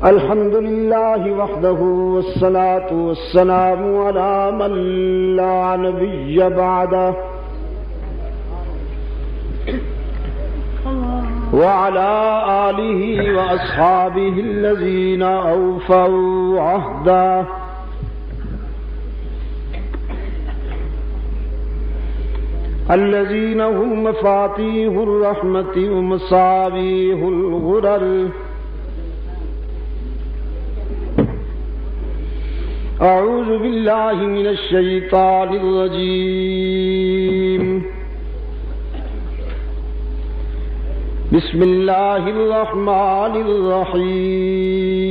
الحمد لله وحده والصلاة والسلام على من لا نبي بعده وعلى آله وأصحابه الذين أوفوا عهده الذين هم مفاتيح الرحمة ومصابيح الغرر أعوذ بالله من الشيطان الرجيم بسم الله الرحمن الرحيم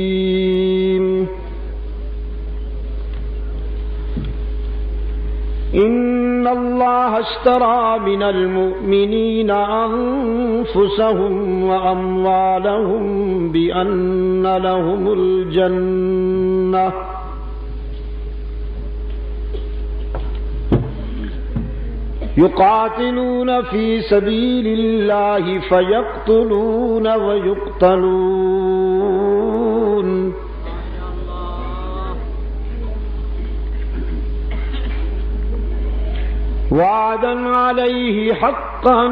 إن الله اشترى من المؤمنين أنفسهم وأموالهم بأن لهم الجنة يقاتلون في سبيل الله فيقتلون ويقتلون وعدا عليه حقا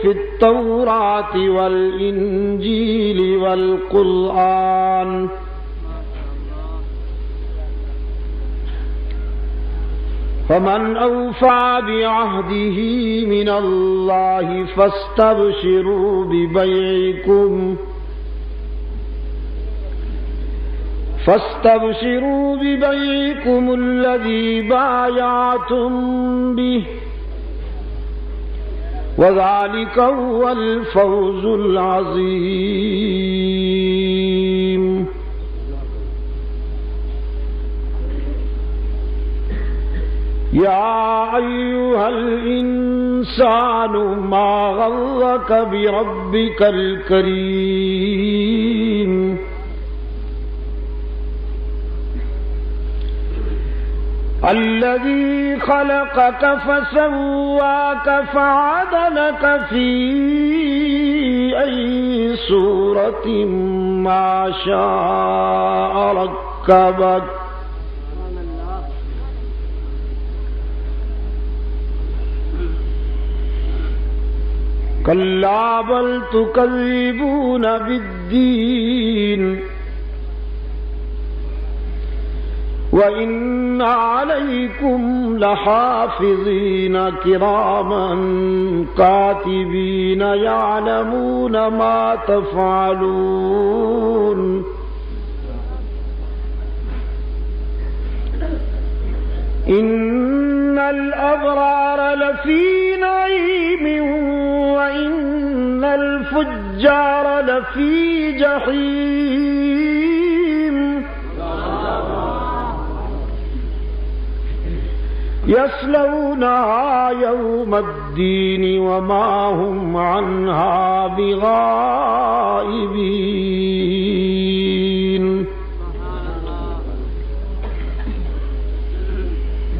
في التوراة والإنجيل والقرآن فمن أوفى بعهده من الله فاستبشروا ببيعكم الذي بايعتم به وذلك هو الفوز العظيم يا أيها الإنسان ما غرك بربك الكريم الذي خلقك فسواك فعدلك في أي صورة ما شاء ركبك كلا بل تكذبون بالدين وإن عليكم لحافظين كراما كاتبين يعلمون ما تفعلون إن الأبرار لفي نعيم وإن الفجار لفي جحيم يصلونها يوم الدين وما هم عنها بغائبين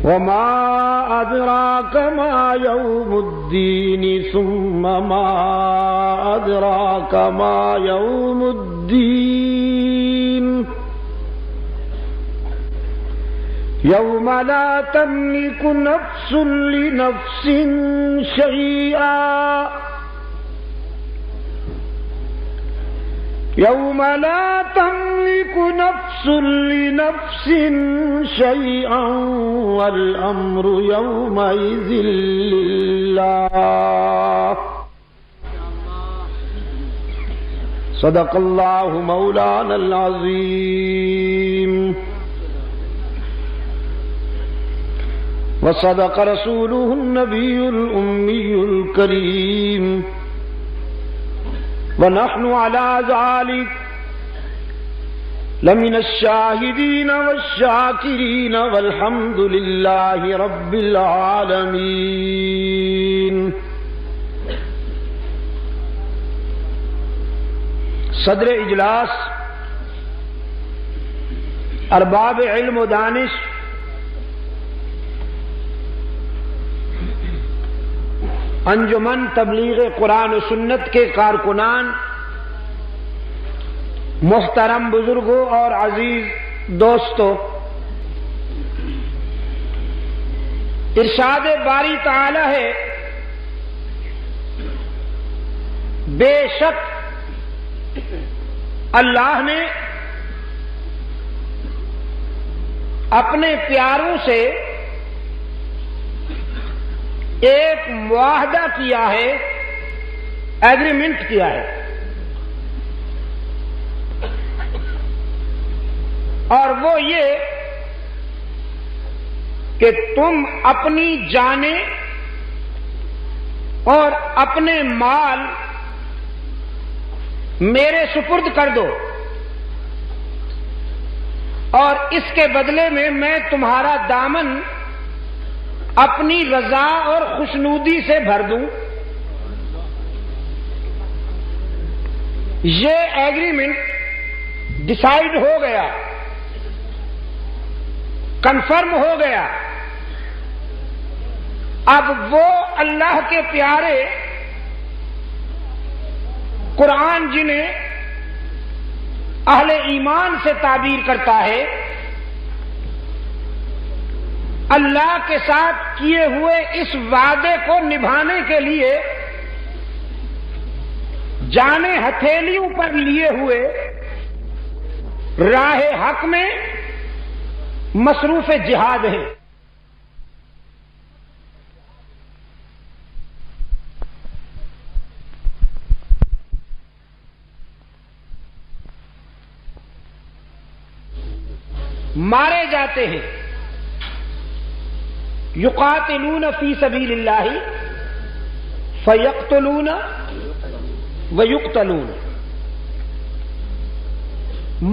وما أدراك ما يوم الدين ثم ما أدراك ما يوم الدين يوم لا تملك نفس لنفس شيئا يوم لا تملك نفس لنفس شيئا والأمر يومئذ لله صدق الله مولانا العظيم وصدق رسوله النبي الأمي الكريم ونحن على ذلك لمن الشاهدين والشاكرين والحمد لله رب العالمين. صدر اجلاس ارباب علم و دانش انجمن تبلیغ قرآن و سنت کے کارکنان، محترم بزرگوں اور عزیز دوستوں، ارشاد باری تعالی ہے، بے شک اللہ نے اپنے پیاروں سے ایک معاہدہ کیا ہے، ایگریمنٹ کیا ہے، اور وہ یہ کہ تم اپنی جانیں اور اپنے مال میرے سپرد کر دو، اور اس کے بدلے میں تمہارا دامن اپنی رضا اور خوشنودی سے بھر دوں۔ یہ ایگریمنٹ ڈیسائیڈ ہو گیا، کنفرم ہو گیا۔ اب وہ اللہ کے پیارے قرآن جنہیں اہل ایمان سے تعبیر کرتا ہے، اللہ کے ساتھ کیے ہوئے اس وعدے کو نبھانے کے لیے جانیں ہتھیلیوں پر لیے ہوئے راہ حق میں مصروف جہاد ہیں۔ مارے جاتے ہیں، یقاتلون فی سبیل اللہ فیقتلون ویقتلون۔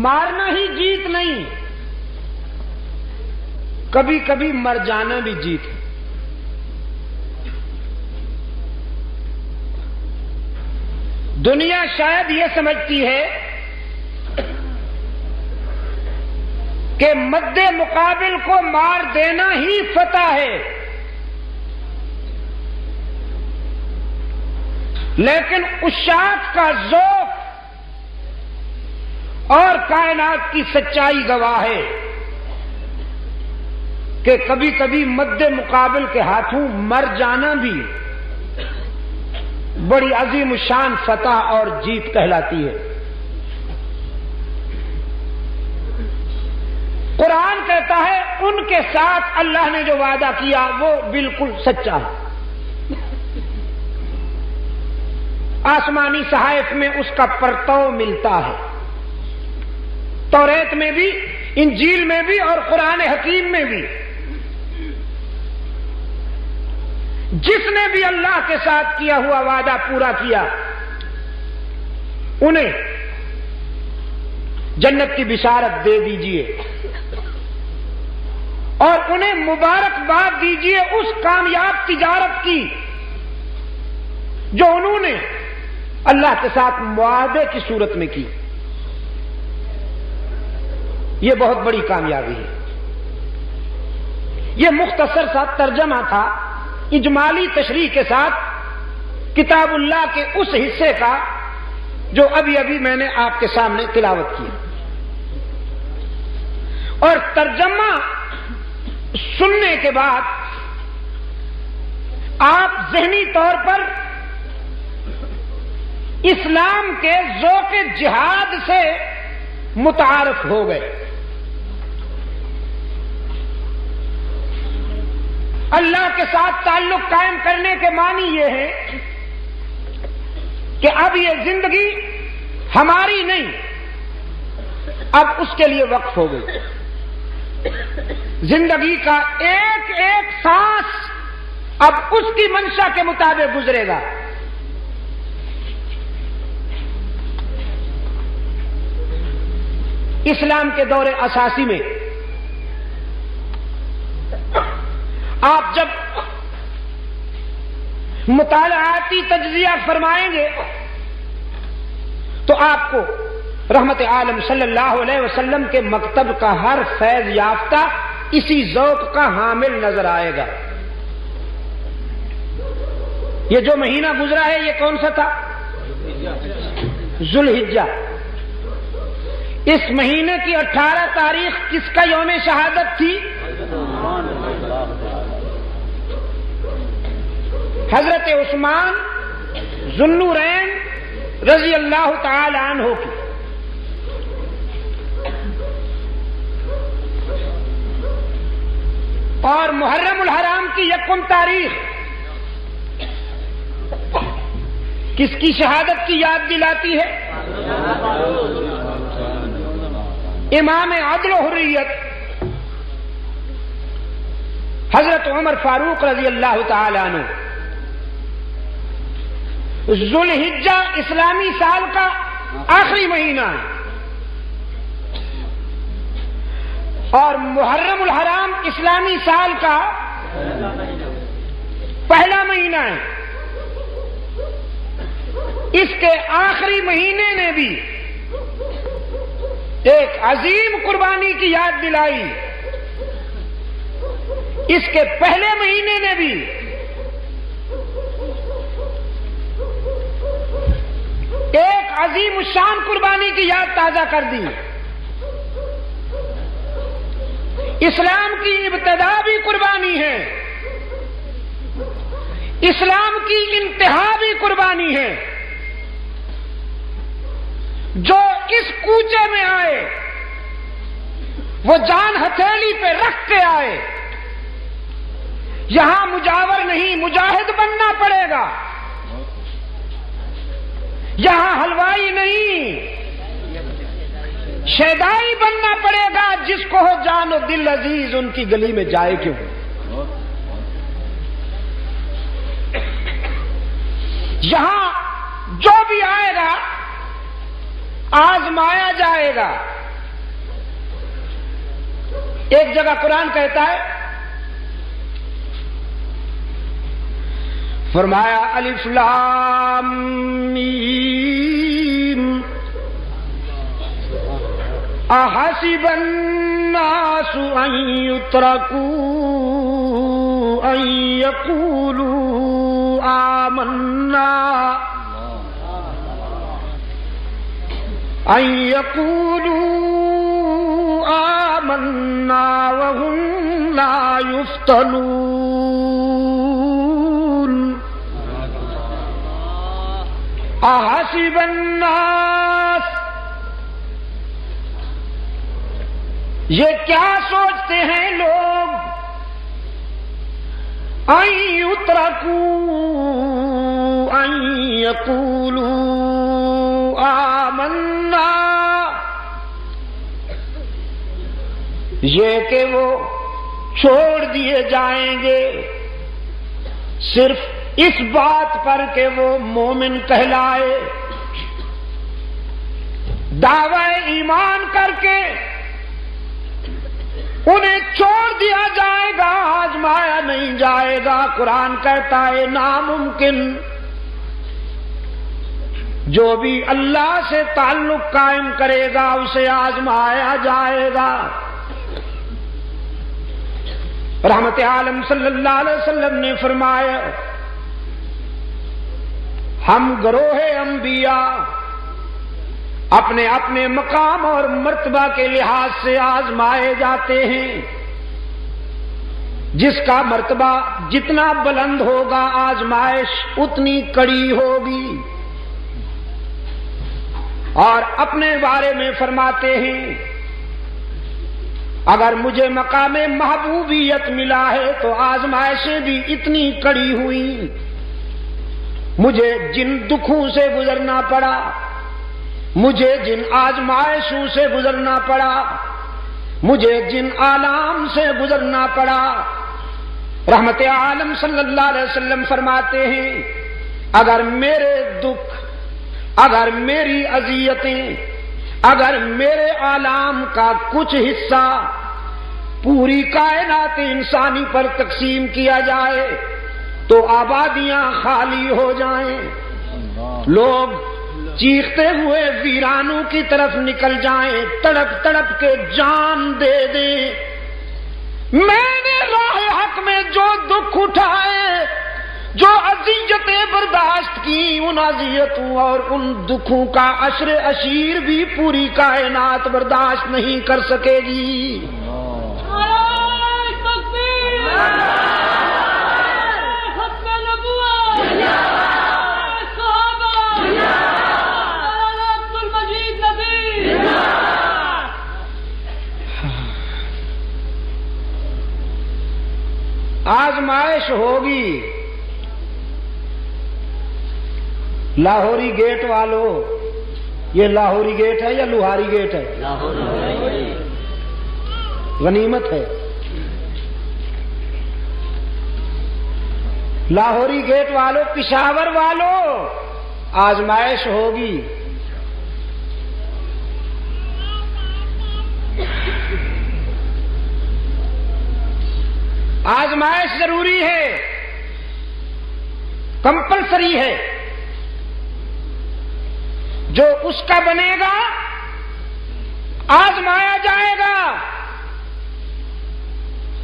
مارنا ہی جیت نہیں، کبھی کبھی مر جانا بھی جیت ہے۔ دنیا شاید یہ سمجھتی ہے کہ مد مقابل کو مار دینا ہی فتح ہے، لیکن عشاق کا ذوق اور کائنات کی سچائی گواہ ہے کہ کبھی کبھی مد مقابل کے ہاتھوں مر جانا بھی بڑی عظیم شان فتح اور جیت کہلاتی ہے۔ قرآن کہتا ہے ان کے ساتھ اللہ نے جو وعدہ کیا وہ بالکل سچا ہے۔ آسمانی صحائف میں اس کا پرتو ملتا ہے، توریت میں بھی، انجیل میں بھی اور قرآن حکیم میں بھی۔ جس نے بھی اللہ کے ساتھ کیا ہوا وعدہ پورا کیا، انہیں جنت کی بشارت دے دیجئے اور انہیں مبارکباد دیجئے اس کامیاب تجارت کی جو انہوں نے اللہ کے ساتھ معاہدے کی صورت میں کی۔ یہ بہت بڑی کامیابی ہے۔ یہ مختصر سا ترجمہ تھا اجمالی تشریح کے ساتھ کتاب اللہ کے اس حصے کا جو ابھی میں نے آپ کے سامنے تلاوت کی، اور ترجمہ سننے کے بعد آپ ذہنی طور پر اسلام کے ذوق جہاد سے متعارف ہو گئے۔ اللہ کے ساتھ تعلق قائم کرنے کے معنی یہ ہے کہ اب یہ زندگی ہماری نہیں، اب اس کے لیے وقف ہو گئی۔ زندگی کا ایک ایک سانس اب اس کی منشا کے مطابق گزرے گا۔ اسلام کے دور اساسی میں آپ جب مطالعاتی تجزیہ فرمائیں گے تو آپ کو رحمت عالم صلی اللہ علیہ وسلم کے مکتب کا ہر فیض یافتہ اسی ذوق کا حامل نظر آئے گا۔ یہ جو مہینہ گزرا ہے یہ کون سا تھا؟ ذوالحجہ۔ اس مہینے کی 18 تاریخ کس کا یوم شہادت تھی؟ حضرت عثمان ذو النورین رضی اللہ تعالی عنہ کی۔ اور محرم الحرام کی 1 تاریخ کس کی شہادت کی یاد دلاتی ہے؟ امام عدل و حریت حضرت عمر فاروق رضی اللہ تعالی عنہ۔ ذوالحجہ اسلامی سال کا آخری مہینہ ہے اور محرم الحرام اسلامی سال کا پہلا مہینہ ہے۔ اس کے آخری مہینے نے بھی ایک عظیم قربانی کی یاد دلائی، اس کے پہلے مہینے نے بھی ایک عظیم الشان قربانی کی یاد تازہ کر دی۔ اسلام کی ابتدا بھی قربانی ہے، اسلام کی انتہا بھی قربانی ہے۔ جو اس کوچے میں آئے وہ جان ہتھیلی پہ رکھ کے آئے۔ یہاں مجاور نہیں، مجاہد بننا پڑے گا۔ یہاں حلوائی نہیں، شیدائی بننا پڑے گا۔ جس کو ہو جان و دل عزیز ان کی گلی میں جائے کیوں۔ یہاں جو بھی آئے گا آزمایا جائے گا۔ ایک جگہ قرآن کہتا ہے، فرمایا الف لام میم احسب الناس ان يتركوا ان يقولوا آمنا ان يقولوا آمنا وهم لا يفتنون احسب الناس، یہ کیا سوچتے ہیں لوگ، ان يتركوا ان يقولوا آمنا، یہ کہ وہ چھوڑ دیے جائیں گے صرف اس بات پر کہ وہ مومن کہلائے، دعوی ایمان کر کے انہیں چھوڑ دیا جائے گا، آزمایا نہیں جائے گا۔ قرآن کہتا ہے ناممکن۔ جو بھی اللہ سے تعلق قائم کرے گا اسے آزمایا جائے گا۔ رحمت عالم صلی اللہ علیہ وسلم نے فرمایا، ہم گروہ انبیاء اپنے اپنے مقام اور مرتبہ کے لحاظ سے آزمائے جاتے ہیں۔ جس کا مرتبہ جتنا بلند ہوگا آزمائش اتنی کڑی ہوگی۔ اور اپنے بارے میں فرماتے ہیں، اگر مجھے مقام محبوبیت ملا ہے تو آزمائشیں بھی اتنی کڑی ہوئی۔ مجھے جن دکھوں سے گزرنا پڑا، مجھے جن آزمائشوں سے گزرنا پڑا، مجھے جن آلام سے گزرنا پڑا، رحمت عالم صلی اللہ علیہ وسلم فرماتے ہیں، اگر میرے دکھ، اگر میری اذیتیں، اگر میرے آلام کا کچھ حصہ پوری کائنات انسانی پر تقسیم کیا جائے تو آبادیاں خالی ہو جائیں، لوگ چیختے ہوئے ویرانوں کی طرف نکل جائیں، تڑپ تڑپ کے جان دے دیں۔ میں نے راہ حق میں جو دکھ اٹھائے، جو اذیتیں برداشت کی، ان اذیتوں اور ان دکھوں کا عشر عشیر بھی پوری کائنات برداشت نہیں کر سکے گی۔ آزمائش ہوگی۔ لاہوری گیٹ والوں، یہ لاہوری گیٹ ہے یا لوہاری گیٹ ہے؟ غنیمت ہے۔ لاہوری گیٹ والوں، پشاور والوں، آزمائش ہوگی۔ آزمائش ضروری ہے، کمپلسری ہے۔ جو اس کا بنے گا آزمایا جائے گا،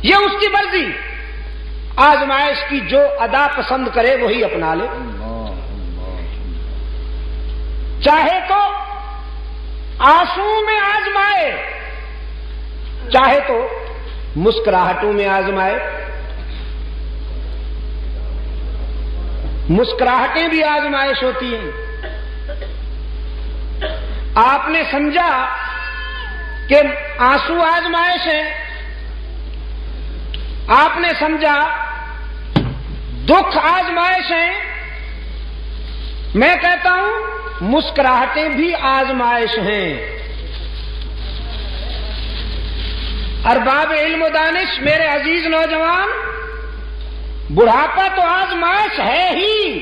یہ اس کی مرضی۔ آزمائش کی جو ادا پسند کرے وہی اپنا لے، چاہے تو آنسو میں آزمائے، چاہے تو مسکراہٹوں میں آزمائے۔ مسکراہٹیں بھی آزمائش ہوتی ہیں۔ آپ نے سمجھا کہ آنسو آزمائش ہے، آپ نے سمجھا دکھ آزمائش ہے، میں کہتا ہوں مسکراہٹیں بھی آزمائش ہیں۔ ارباب علم و دانش، میرے عزیز نوجوان، بڑھاپا تو آزمائش ہے ہی،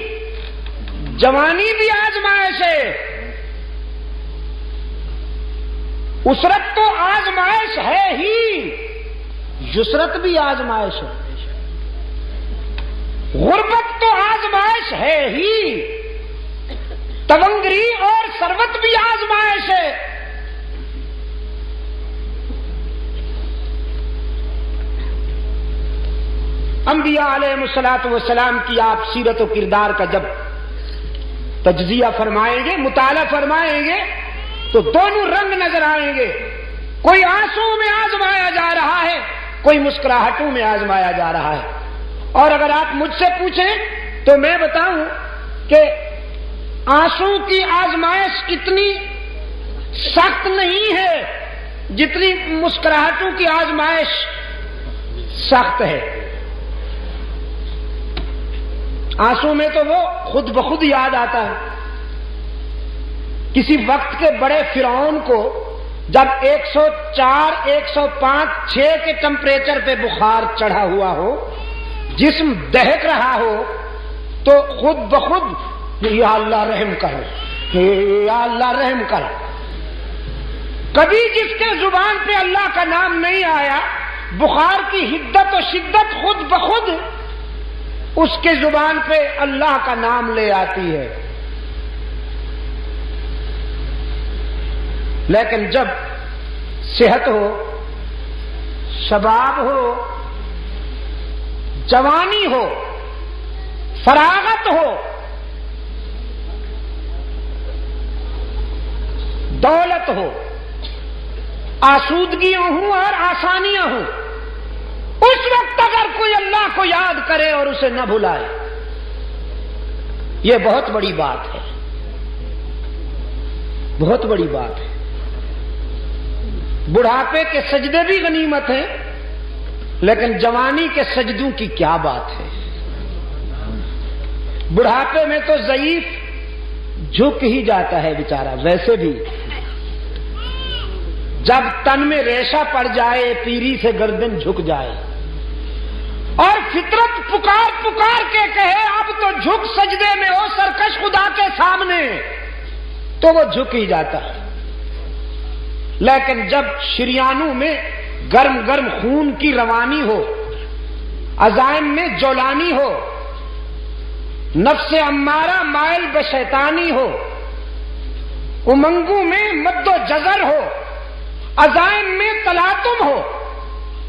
جوانی بھی آزمائش ہے، اسرت تو آزمائش ہے ہی، یسرت بھی آزمائش ہے، غربت تو آزمائش ہے ہی، تونگری اور ثروت بھی آزمائش ہے۔ انبیاء علیہ الصلوۃ والسلام کی آپ سیرت و کردار کا جب تجزیہ فرمائیں گے، مطالعہ فرمائیں گے، تو دونوں رنگ نظر آئیں گے۔ کوئی آنسو میں آزمایا جا رہا ہے، کوئی مسکراہٹوں میں آزمایا جا رہا ہے۔ اور اگر آپ مجھ سے پوچھیں تو میں بتاؤں کہ آنسو کی آزمائش اتنی سخت نہیں ہے جتنی مسکراہٹوں کی آزمائش سخت ہے۔ آنسو میں تو وہ خود بخود یاد آتا ہے۔ کسی وقت کے بڑے فرعون کو جب 104, 105, 6 کے ٹمپریچر پہ بخار چڑھا ہوا ہو، جسم دہک رہا ہو، تو خود بخود یا اللہ رحم کر، یا اللہ رحم کر۔ کبھی جس کے زبان پہ اللہ کا نام نہیں آیا، بخار کی حدت و شدت خود بخود اس کے زبان پہ اللہ کا نام لے آتی ہے۔ لیکن جب صحت ہو، شباب ہو، جوانی ہو، فراغت ہو، دولت ہو، آسودگیاں ہوں اور آسانیاں ہوں، اس وقت اگر کوئی اللہ کو یاد کرے اور اسے نہ بھلائے، یہ بہت بڑی بات ہے، بہت بڑی بات ہے۔ بڑھاپے کے سجدے بھی غنیمت ہیں، لیکن جوانی کے سجدوں کی کیا بات ہے۔ بڑھاپے میں تو ضعیف جھک ہی جاتا ہے بیچارہ، ویسے بھی جب تن میں ریشہ پڑ جائے، پیری سے گردن جھک جائے اور فطرت پکار پکار کے کہے اب تو جھک سجدے میں ہو سرکش خدا کے سامنے، تو وہ جھک ہی جاتا ہے۔ لیکن جب شریانوں میں گرم گرم خون کی روانی ہو، عزائم میں جولانی ہو، نفس امارہ مائل بشیطانی ہو، امنگوں میں مد و جزر ہو، عزائم میں تلاطم ہو،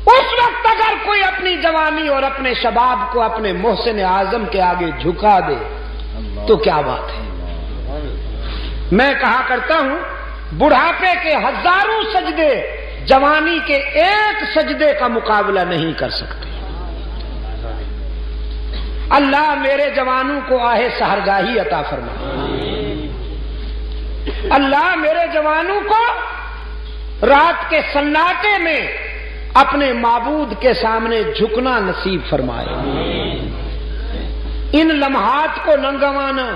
اس وقت اگر کوئی اپنی جوانی اور اپنے شباب کو اپنے محسن اعظم کے آگے جھکا دے تو کیا بات ہے؟ میں کہا کرتا ہوں بڑھاپے کے ہزاروں سجدے جوانی کے ایک سجدے کا مقابلہ نہیں کر سکتے۔ اللہ میرے جوانوں کو آہ سحرگاہی عطا فرمائے، اللہ میرے جوانوں کو رات کے سناٹے میں اپنے معبود کے سامنے جھکنا نصیب فرمائے۔ ان لمحات کو نہ گنوانا،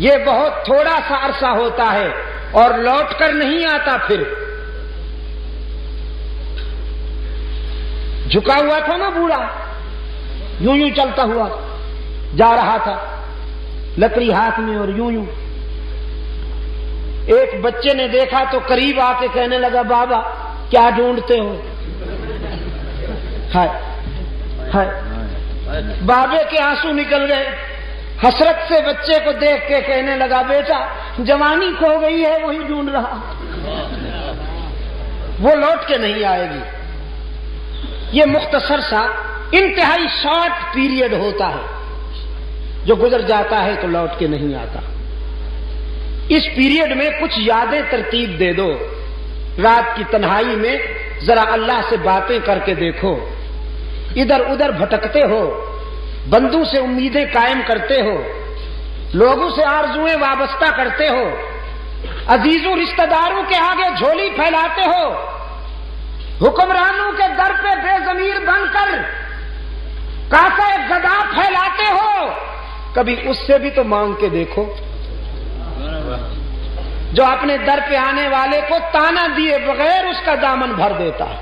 یہ بہت تھوڑا سا عرصہ ہوتا ہے اور لوٹ کر نہیں آتا۔ پھر جھکا ہوا تھا نا بوڑھا، یوں یوں چلتا ہوا جا رہا تھا، لکڑی ہاتھ میں اور یوں یوں۔ ایک بچے نے دیکھا تو قریب آ کے کہنے لگا بابا کیا ڈھونڈتے ہو؟ ہائے ہائے، بابے کے آنسو نکل گئے۔ حسرت سے بچے کو دیکھ کے کہنے لگا بیٹا جوانی کھو گئی ہے وہی ڈھونڈ رہا، وہ لوٹ کے نہیں آئے گی۔ یہ مختصر سا انتہائی شارٹ پیریڈ ہوتا ہے جو گزر جاتا ہے تو لوٹ کے نہیں آتا۔ اس پیریڈ میں کچھ یادیں ترتیب دے دو، رات کی تنہائی میں ذرا اللہ سے باتیں کر کے دیکھو، ادھر ادھر بھٹکتے ہو، بندوں سے امیدیں قائم کرتے ہو، لوگوں سے آرزویں وابستہ کرتے ہو، عزیزوں رشتہ داروں کے آگے جھولی پھیلاتے ہو، حکمرانوں کے در پہ بے ضمیر بن کر کاسہ گدا پھیلاتے ہو، کبھی اس سے بھی تو مانگ کے دیکھو جو اپنے در پہ آنے والے کو تانا دیے بغیر اس کا دامن بھر دیتا ہے۔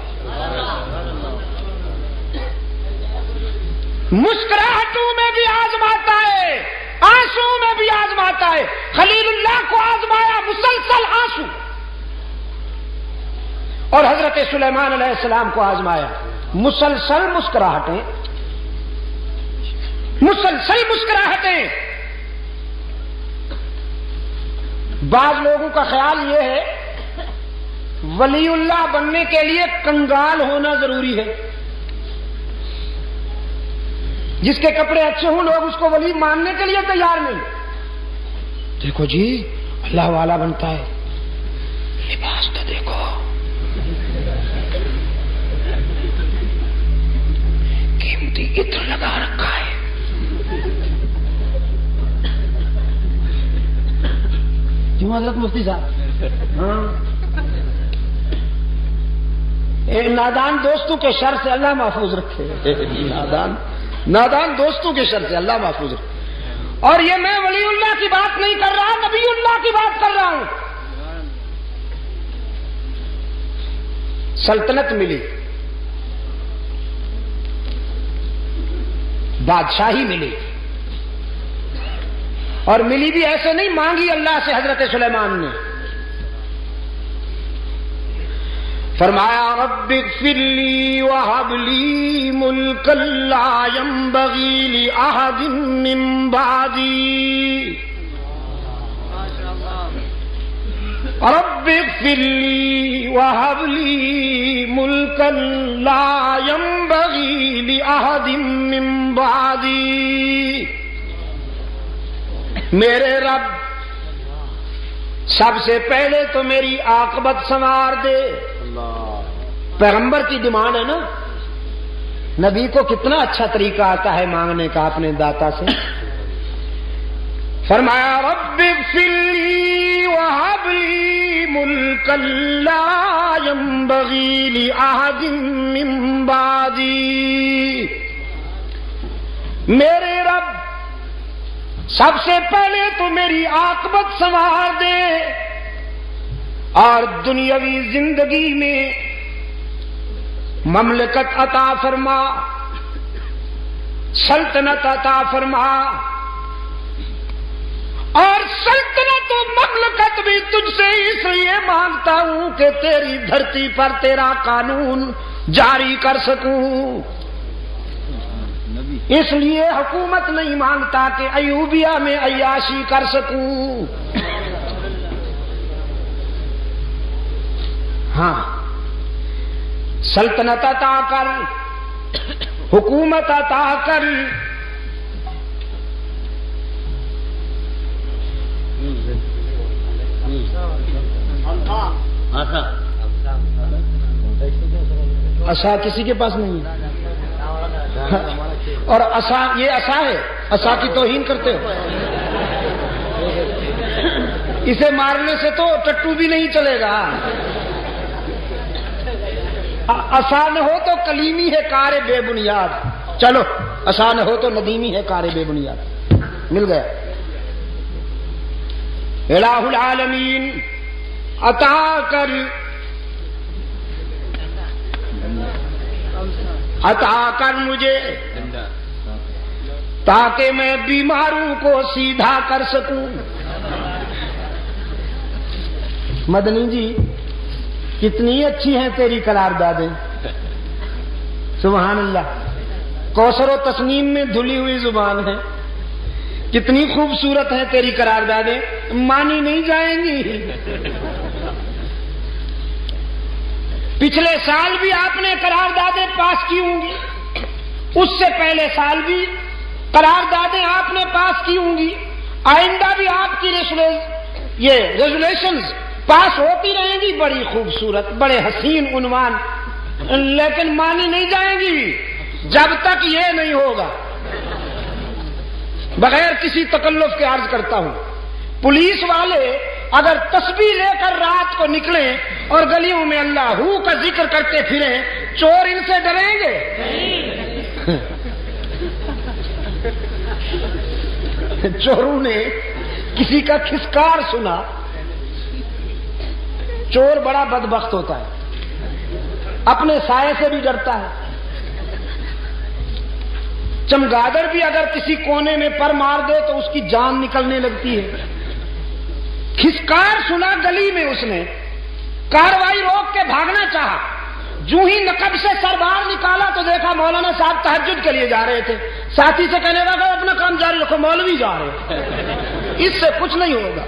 مسکراہٹوں میں بھی آزماتا ہے، آنسو میں بھی آزماتا ہے۔ خلیل اللہ کو آزمایا مسلسل آنسو، اور حضرت سلیمان علیہ السلام کو آزمایا مسلسل مسکراہٹیں، مسلسل مسکراہٹیں۔ بعض لوگوں کا خیال یہ ہے ولی اللہ بننے کے لیے کنگال ہونا ضروری ہے، جس کے کپڑے اچھے ہوں لوگ اس کو ولی ماننے کے لیے تیار نہیں۔ دیکھو جی اللہ والا بنتا ہے، لباس تو دیکھو، قیمتی عطر لگا رکھا ہے، کیوں حضرت مفتی صاحب؟ نادان دوستوں کے شر سے اللہ محفوظ رکھے، نادان دوستوں کے شر سے اللہ محفوظ رکھے۔ اور یہ میں ولی اللہ کی بات نہیں کر رہا، نبی اللہ کی بات کر رہا ہوں۔ سلطنت ملی، بادشاہی ملی، اور ملی بھی ایسے نہیں، مانگی اللہ سے حضرت سلیمان نے۔ فرمایا رب اغفر لی وہب لی ملکا لا ينبغی لأحد من بعدی، رب اغفر لی وہب لی ملکا لا ينبغی لأحد من بعدی۔ میرے رب سب سے پہلے تو میری عاقبت سنوار دے۔ پیغمبر کی ڈیمانڈ ہے نا، نبی کو کتنا اچھا طریقہ آتا ہے مانگنے کا اپنے داتا سے۔ فرمایا رب اغفر لی وہب لی ملکا لا ينبغی لأحد من بعدی۔ میرے رب سب سے پہلے تو میری عاقبت سنوار دے، اور دنیاوی زندگی میں مملکت عطا فرما، سلطنت عطا فرما، اور سلطنت و مملکت بھی تجھ سے اس لیے مانگتا ہوں کہ تیری دھرتی پر تیرا قانون جاری کر سکوں، اس لیے حکومت نہیں مانگتا کہ ایوبیہ میں عیاشی کر سکوں۔ ہاں سلطنت عطا کر، حکومت عطا کر، عصا کسی کے پاس نہیں ہے، اور عصا یہ عصا ہے، عصا کی توہین کرتے ہو، اسے مارنے سے تو ٹٹو بھی نہیں چلے گا، عصا نہ ہو تو کلیمی ہے کار بے بنیاد، چلو عصا نہ ہو تو ندیمی ہے کار بے بنیاد، مل گیا۔ الہ العالمین عطا کر، عطا کر مجھے تاکہ میں بیماروں کو سیدھا کر سکوں۔ مدنی جی کتنی اچھی ہیں تیری قراردادیں، سبحان اللہ، کوثر و تسنیم میں دھلی ہوئی زبان ہے، کتنی خوبصورت ہیں تیری قراردادیں، مانی نہیں جائیں گی۔ پچھلے سال بھی آپ نے قراردادیں پاس کی ہوں گی، اس سے پہلے سال بھی قراردادیں آپ نے پاس کی ہوں گی، آئندہ بھی آپ کی یہ ریزولوشنز پاس ہوتی رہیں گی، بڑی خوبصورت، بڑے حسین عنوان، لیکن مانی نہیں جائیں گی جب تک یہ نہیں ہوگا۔ بغیر کسی تکلف کے عرض کرتا ہوں، پولیس والے اگر تسبیح لے کر رات کو نکلیں اور گلیوں میں اللہ ہو کا ذکر کرتے پھریں، چور ان سے ڈریں گے؟ چوروں نے کسی کا کھسکار سنا، چور بڑا بدبخت ہوتا ہے، اپنے سائے سے بھی ڈرتا ہے، چمگادڑ بھی اگر کسی کونے میں پر مار دے تو اس کی جان نکلنے لگتی ہے۔ کھسکار سنا گلی میں، اس نے کاروائی روک کے بھاگنا چاہا، جو ہی نقب سے سر باہر نکالا تو دیکھا مولانا صاحب تہجد کے لیے جا رہے تھے، ساتھی سے کہنے لگا اپنا کام جاری رکھو، مولوی جا رہے ہیں، اس سے کچھ نہیں ہوگا،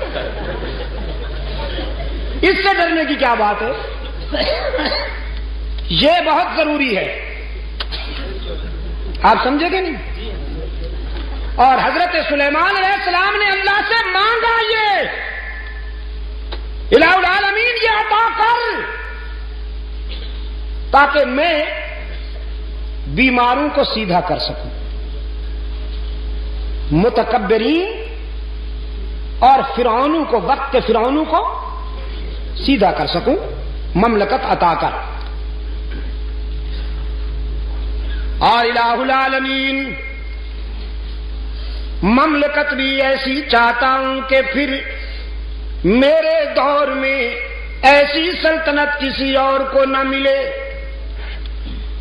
اس سے ڈرنے کی کیا بات ہے؟ یہ بہت ضروری ہے، آپ سمجھے گے نہیں؟ اور حضرت سلیمان علیہ السلام نے اللہ سے مانگا، یہ الہ العالمین یہ عطا کر تاکہ میں بیماروں کو سیدھا کر سکوں، متکبرین اور فرعونوں کو، وقت کے فرعونوں کو سیدھا کر سکوں، مملکت عطا کر۔ اور الہ العالمین مملکت بھی ایسی چاہتا ہوں کہ پھر میرے دور میں ایسی سلطنت کسی اور کو نہ ملے،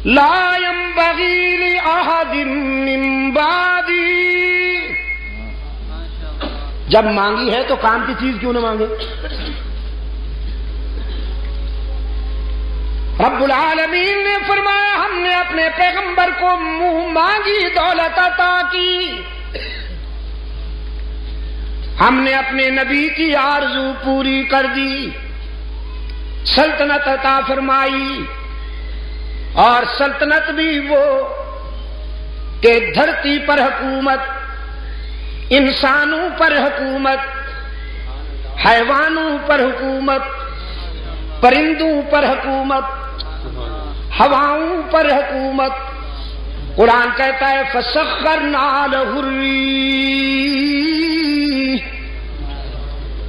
لا ينبغي لأحد من بعدی، جب مانگی ہے تو کام کی چیز کیوں نہ مانگے؟ رب العالمین نے فرمایا ہم نے اپنے پیغمبر کو منہ مانگی دولت عطا کی، ہم نے اپنے نبی کی آرزو پوری کر دی، سلطنت عطا فرمائی، اور سلطنت بھی وہ کہ دھرتی پر حکومت، انسانوں پر حکومت، حیوانوں پر حکومت، پرندوں پر حکومت، ہواؤں پر حکومت۔ قرآن کہتا ہے فَسَخَّرْنَا لَهُ الرِّيحَ،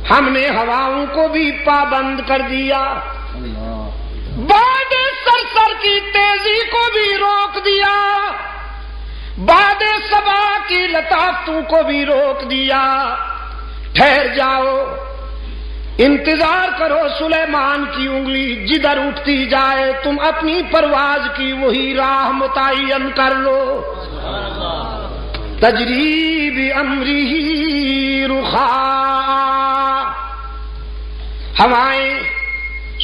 ہم نے ہواؤں کو بھی پابند کر دیا، باد سرسر کی تیزی کو بھی روک دیا، باد صبا کی لطافتوں کو بھی روک دیا۔ ٹھہر جاؤ، انتظار کرو سلیمان کی انگلی جدھر اٹھتی جائے تم اپنی پرواز کی وہی راہ متعین کر لو۔ تجری بامرہ رخاء، ہوائیں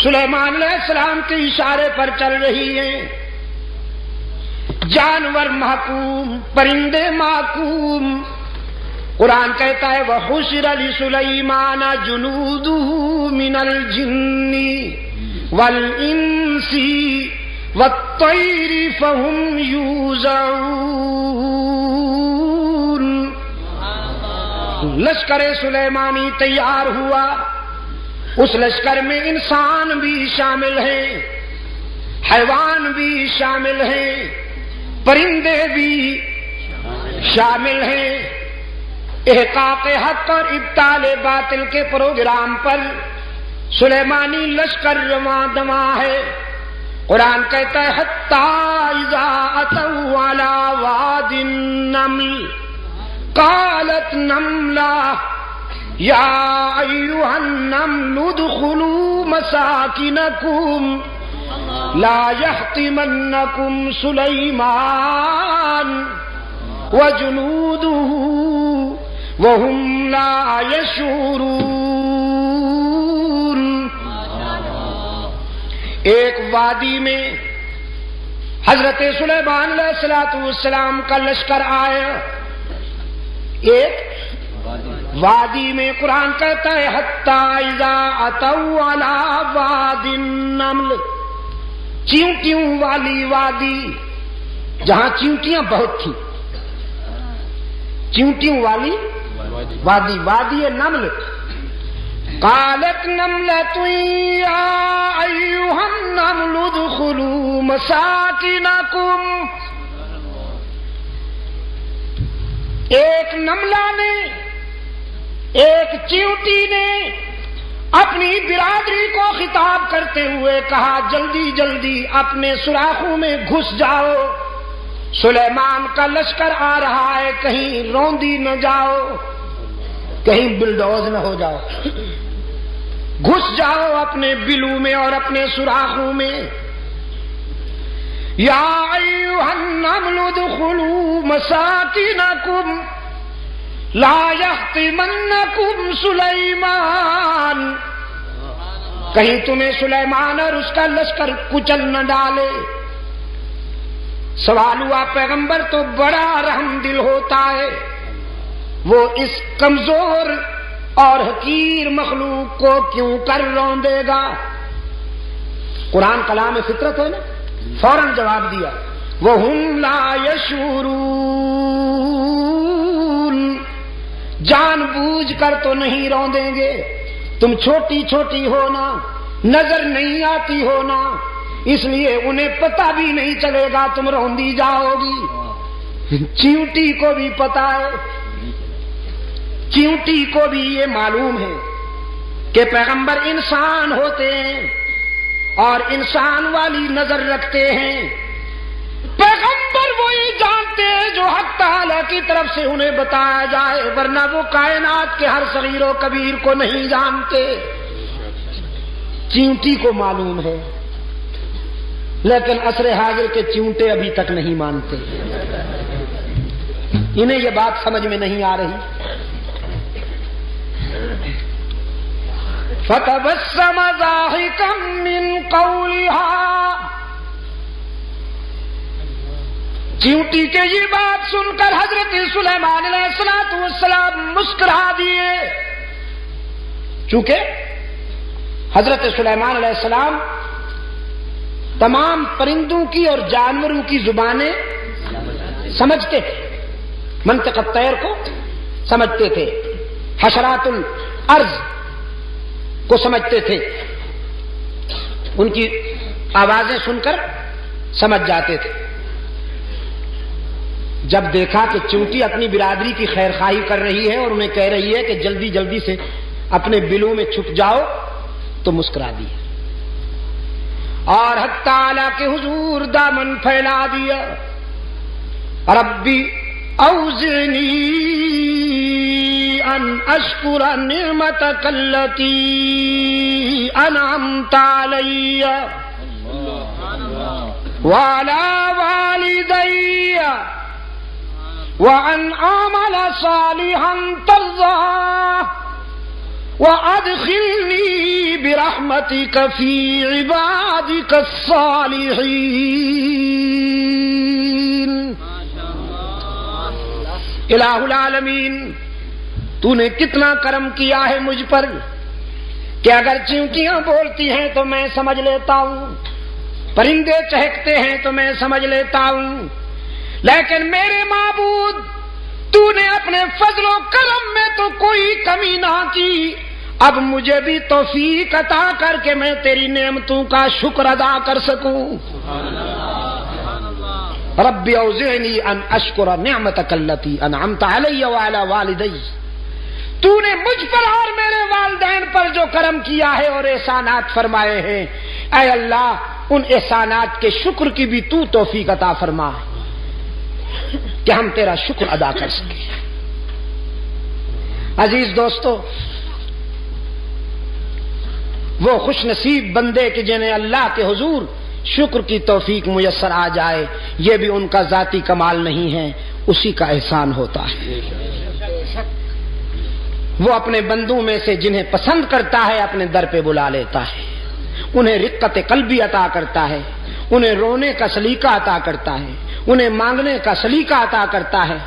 سلیمان علیہ السلام کے اشارے پر چل رہی ہیں، جانور محکوم، پرندے محکوم۔ قرآن کہتا ہے وَحُشِرَ لِسُلَيْمَانَ جُنُودُهُ مِنَ الْجِنِّ وَالْإِنسِ والطير فهم يوزعون. لشکر سلیمانی تیار ہوا. اس لشکر میں انسان بھی شامل ہیں، حیوان بھی شامل ہیں، پرندے بھی شامل ہیں. احقاق حق اور ابطال باطل کے پروگرام پر سلیمانی لشکر رواں دواں ہے. قرآن کہتا ہے حتی اذا اتوا علی واد النمل قالت نملہ یا ایھا النمل ادخلوا مساکنکم لا یحطمنکم سلیمان وجنودہ وهم لا يشعرون. ایک وادی میں حضرت سلیمان علیہ السلام کا لشکر آیا. ایک وادی میں قرآن کہتا ہے حتی اذا اتوا علی واد النمل، چیونٹیوں والی وادی، جہاں چیونٹیاں بہت تھیں. چیونٹیوں والی وادی، وادی نمل. قالت نملۃ یا ایھا النمل ادخلوا مساکنکم. ایک نملہ نے، ایک چیونٹی نے اپنی برادری کو خطاب کرتے ہوئے کہا جلدی جلدی اپنے سوراخوں میں گھس جاؤ، سلیمان کا لشکر آ رہا ہے، کہیں روندی نہ جاؤ، کہیں بلڈوز نہ ہو جاؤ. گھس جاؤ اپنے بلوں میں اور اپنے سوراخوں میں. یا ایھا النمل ادخلوا مساکنکم لا یحطمنکم سلیمان. کہیں تمہیں سلیمان اور اس کا لشکر کچل نہ ڈالے. سوال ہوا پیغمبر تو بڑا رحم دل ہوتا ہے، وہ اس کمزور اور حقیر مخلوق کو کیوں کر روندے گا؟ قرآن کلام فطرت ہے نا، فوراً جواب دیا وَهُمْ لَا يَشْعُرُونَ. جان بوجھ کر تو نہیں روندیں گے، تم چھوٹی چھوٹی ہونا، نظر نہیں آتی ہونا، اس لیے انہیں پتہ بھی نہیں چلے گا تم روندی جاؤ گی. چیونٹی کو بھی پتا ہے، چیونٹی کو بھی یہ معلوم ہے کہ پیغمبر انسان ہوتے ہیں اور انسان والی نظر رکھتے ہیں. پیغمبر وہی جانتے ہیں جو حق تعالی کی طرف سے انہیں بتایا جائے، ورنہ وہ کائنات کے ہر صغیر و کبیر کو نہیں جانتے. چیونٹی کو معلوم ہے، لیکن عصر حاضر کے چیونٹے ابھی تک نہیں مانتے. انہیں یہ بات سمجھ میں نہیں آ رہی. فَتَبَسَّمَ ضَاحِكًا مِّن قَوْلِهَا. چیونٹی کے یہ بات سن کر حضرت سلیمان علیہ السلام مسکرا دیے. چونکہ حضرت سلیمان علیہ السلام تمام پرندوں کی اور جانوروں کی زبانیں سمجھتے تھے، منطق الطیر کو سمجھتے تھے، حشرات الارض کو سمجھتے تھے، ان کی آوازیں سن کر سمجھ جاتے تھے. جب دیکھا کہ چیونٹی اپنی برادری کی خیر خواہی کر رہی ہے اور انہیں کہہ رہی ہے کہ جلدی جلدی سے اپنے بلوں میں چھپ جاؤ، تو مسکرا دیا اور حق تعالی کے حضور دامن پھیلا دیا. ربی اوزعنی ان اشکر نعمتک التی انعمت علی وعلی والدی وان اعمل صالحا ترضاه وادخلنی برحمتک فی عبادک الصالحین. الہ العالمین، تو نے کتنا کرم کیا ہے مجھ پر کہ اگر چیونٹیاں بولتی ہیں تو میں سمجھ لیتا ہوں، پرندے چہکتے ہیں تو میں سمجھ لیتا ہوں، لیکن میرے معبود تو نے اپنے فضل و کرم میں تو کوئی کمی نہ کی، اب مجھے بھی توفیق عطا کر کے میں تیری نعمتوں کا شکر ادا کر سکوں۔ رب اوزعنی ان اشکر نعمتک التی انعمت علی وعلی والدی، تو نے مجھ پر اور میرے والدین پر جو کرم کیا ہے اور احسانات فرمائے ہیں، اے اللہ ان احسانات کے شکر کی بھی تو توفیق عطا فرما کہ ہم تیرا شکر ادا کر سکیں۔ عزیز دوستو، وہ خوش نصیب بندے کہ جنہیں اللہ کے حضور شکر کی توفیق میسر آ جائے، یہ بھی ان کا ذاتی کمال نہیں ہے، اسی کا احسان ہوتا ہے۔ وہ اپنے بندوں میں سے جنہیں پسند کرتا ہے اپنے در پہ بلا لیتا ہے، انہیں رقت قلبی عطا کرتا ہے، انہیں رونے کا سلیقہ عطا کرتا ہے، انہیں مانگنے کا سلیقہ عطا کرتا ہے۔